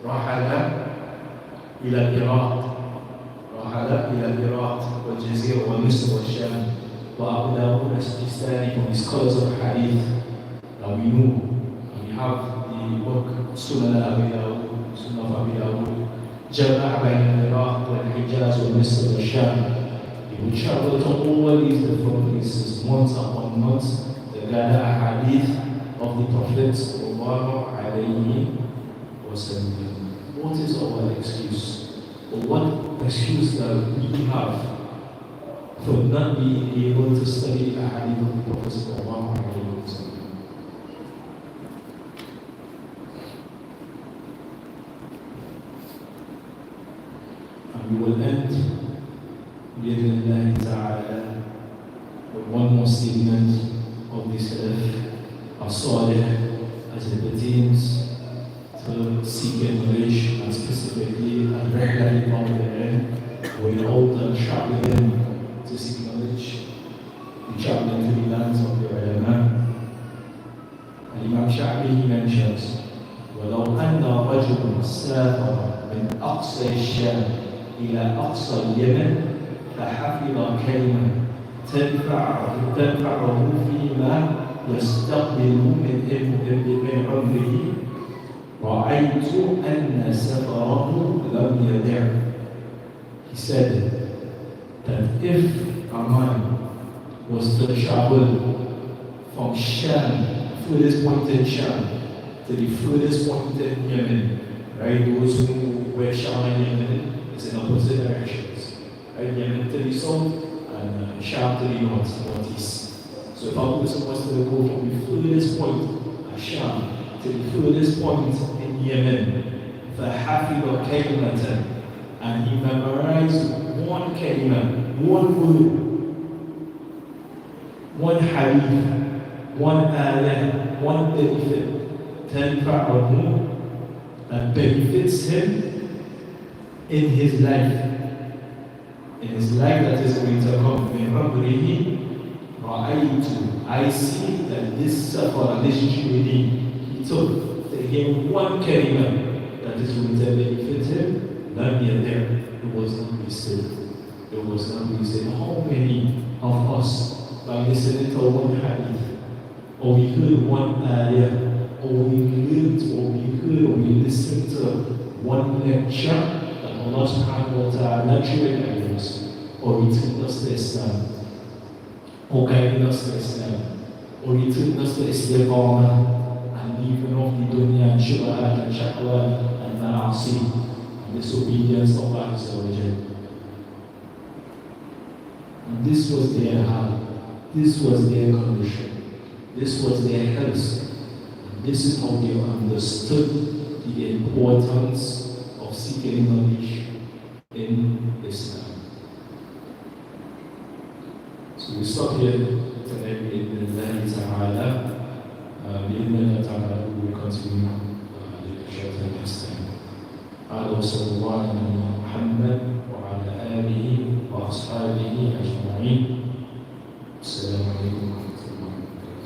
Rahala ila Iraq. Rahala ila Iraq wal Jazir wal Misr wal Sham. وأبو داود السجستاني from the scholars of hadith that we know. And we have the book Sunan Abi Dawud, Sunan of Abi Dawud, Jama' Bain al-Iraq wal-Hijaz wal-Misr wal-Sham. He would travel to all these different places months upon months to gather a hadith of the Prophet sallallahu alayhi wa sallam. What is our excuse? Or what excuse that we have for not being able to study the hadith of the Prophet sallallahu alayhi wa sallam? And we will end بإذن ta'ala with one more statement of the Salaf as-Salih as it pertains to seeking knowledge, and specifically al-Rihla al-Ilm, when all the traveling to seek knowledge, the traveling to the lands of the ulama. Imam Sha'bi mentions, وَلَوْ أَنَّ رَجُلٌ سَافَرَ مِنْ أَقْصَى الشَّامِ إِلَى أَقْصَى الْيَمَنِ فحفظ كلمة تنفعه فيما يستقبل من عمره رأيت أن سفره لم يضع. He said that if a man was to travel from Sham, furthest point in Sham, to the furthest point in Yemen, right? Those who were Sham and Yemen, it's in opposite directions. Right, Yemen to the south and Sham to the northeast. So if a person was to go from the furthest point at Sham to the furthest point in Yemen, فَحَفِظَ كَلِمَةً, and he memorized one kalima, one word, one hadith, one ayah, one benefit, تَنْفَعُهُ, that benefits him in his life. In his life that is going to come, I see that this safar, this journey he took to him one kalima that is going to benefit him, not yet there. It was not wasted. It was not wasted. How many of us, by listening to one hadith, or we heard one ayah, or we learned, or we heard, or we listened to one lecture, Allah subhanahu wa ta'ala trained us, or returned us to Islam, or guided us to Islam, or returned us to Istiqamah, and leaving off the dunya and shubhat and shahwat and ma'asi and disobedience of Allah Azza wa Jalla. And this was their hal, this was their condition, this was their health. This is how they understood the importance of seeking knowledge in Islam. So we stop here today بإذن ta'ala. بإذن ta'ala we will continue the lecture the next time. هذا وصلى الله على نبينا محمد وعلى آله وأصحابه أجمعين. السلام عليكم ورحمة الله وبركاته.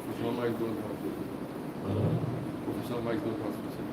Professor Mike don't have to. Professor Mike don't have to say.